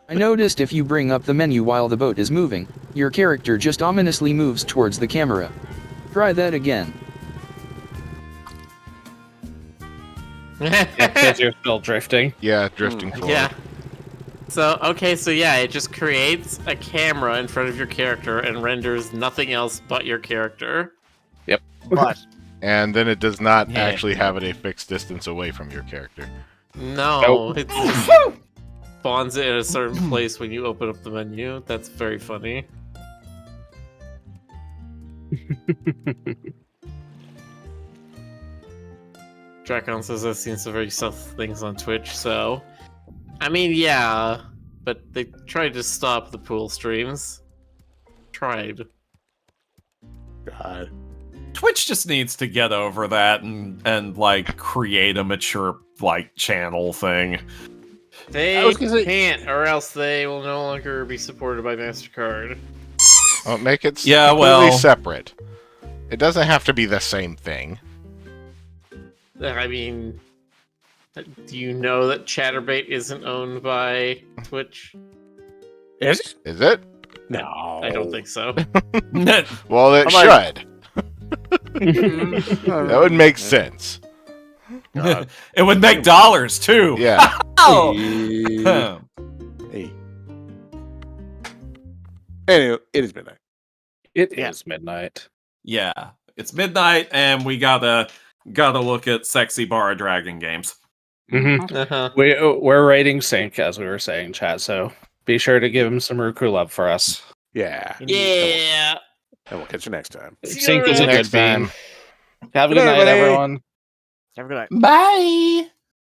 I noticed if you bring up the menu while the boat is moving, your character just ominously moves towards the camera. Try that again. Because you're still drifting. Yeah, drifting forward. Yeah. So, okay, so yeah, it just creates a camera in front of your character and renders nothing else but your character. But And then it does not Yeah. actually have it a fixed distance away from your character. No, Nope. it spawns it in a certain place when you open up the menu. That's very funny. Dracon says I've seen some very sus things on Twitch, so... I mean, yeah, but they tried to stop the pool streams. Tried. God. Twitch just needs to get over that and like create a mature like channel thing. They was gonna say- can't, or else they will no longer be supported by MasterCard. Well, make it Yeah, completely well- separate. It doesn't have to be the same thing. I mean, do you know that Chatterbait isn't owned by Twitch? Is it? Is it? No. I don't think so. Well, it I'm like- should. That would make sense. God. It would make dollars too. Yeah. Oh. Hey. Anyway, it is midnight. It is Yeah. midnight. Yeah, it's midnight, and we gotta look at sexy bar dragon games. Mm-hmm. Uh-huh. We're rating Sync, as we were saying, chat, so be sure to give him some Roo Croo love for us. Yeah. Yeah. And we'll catch you next time. Sync is a Next good beam. time. Have a Good good night, night, everybody. everyone. have a good night. Bye.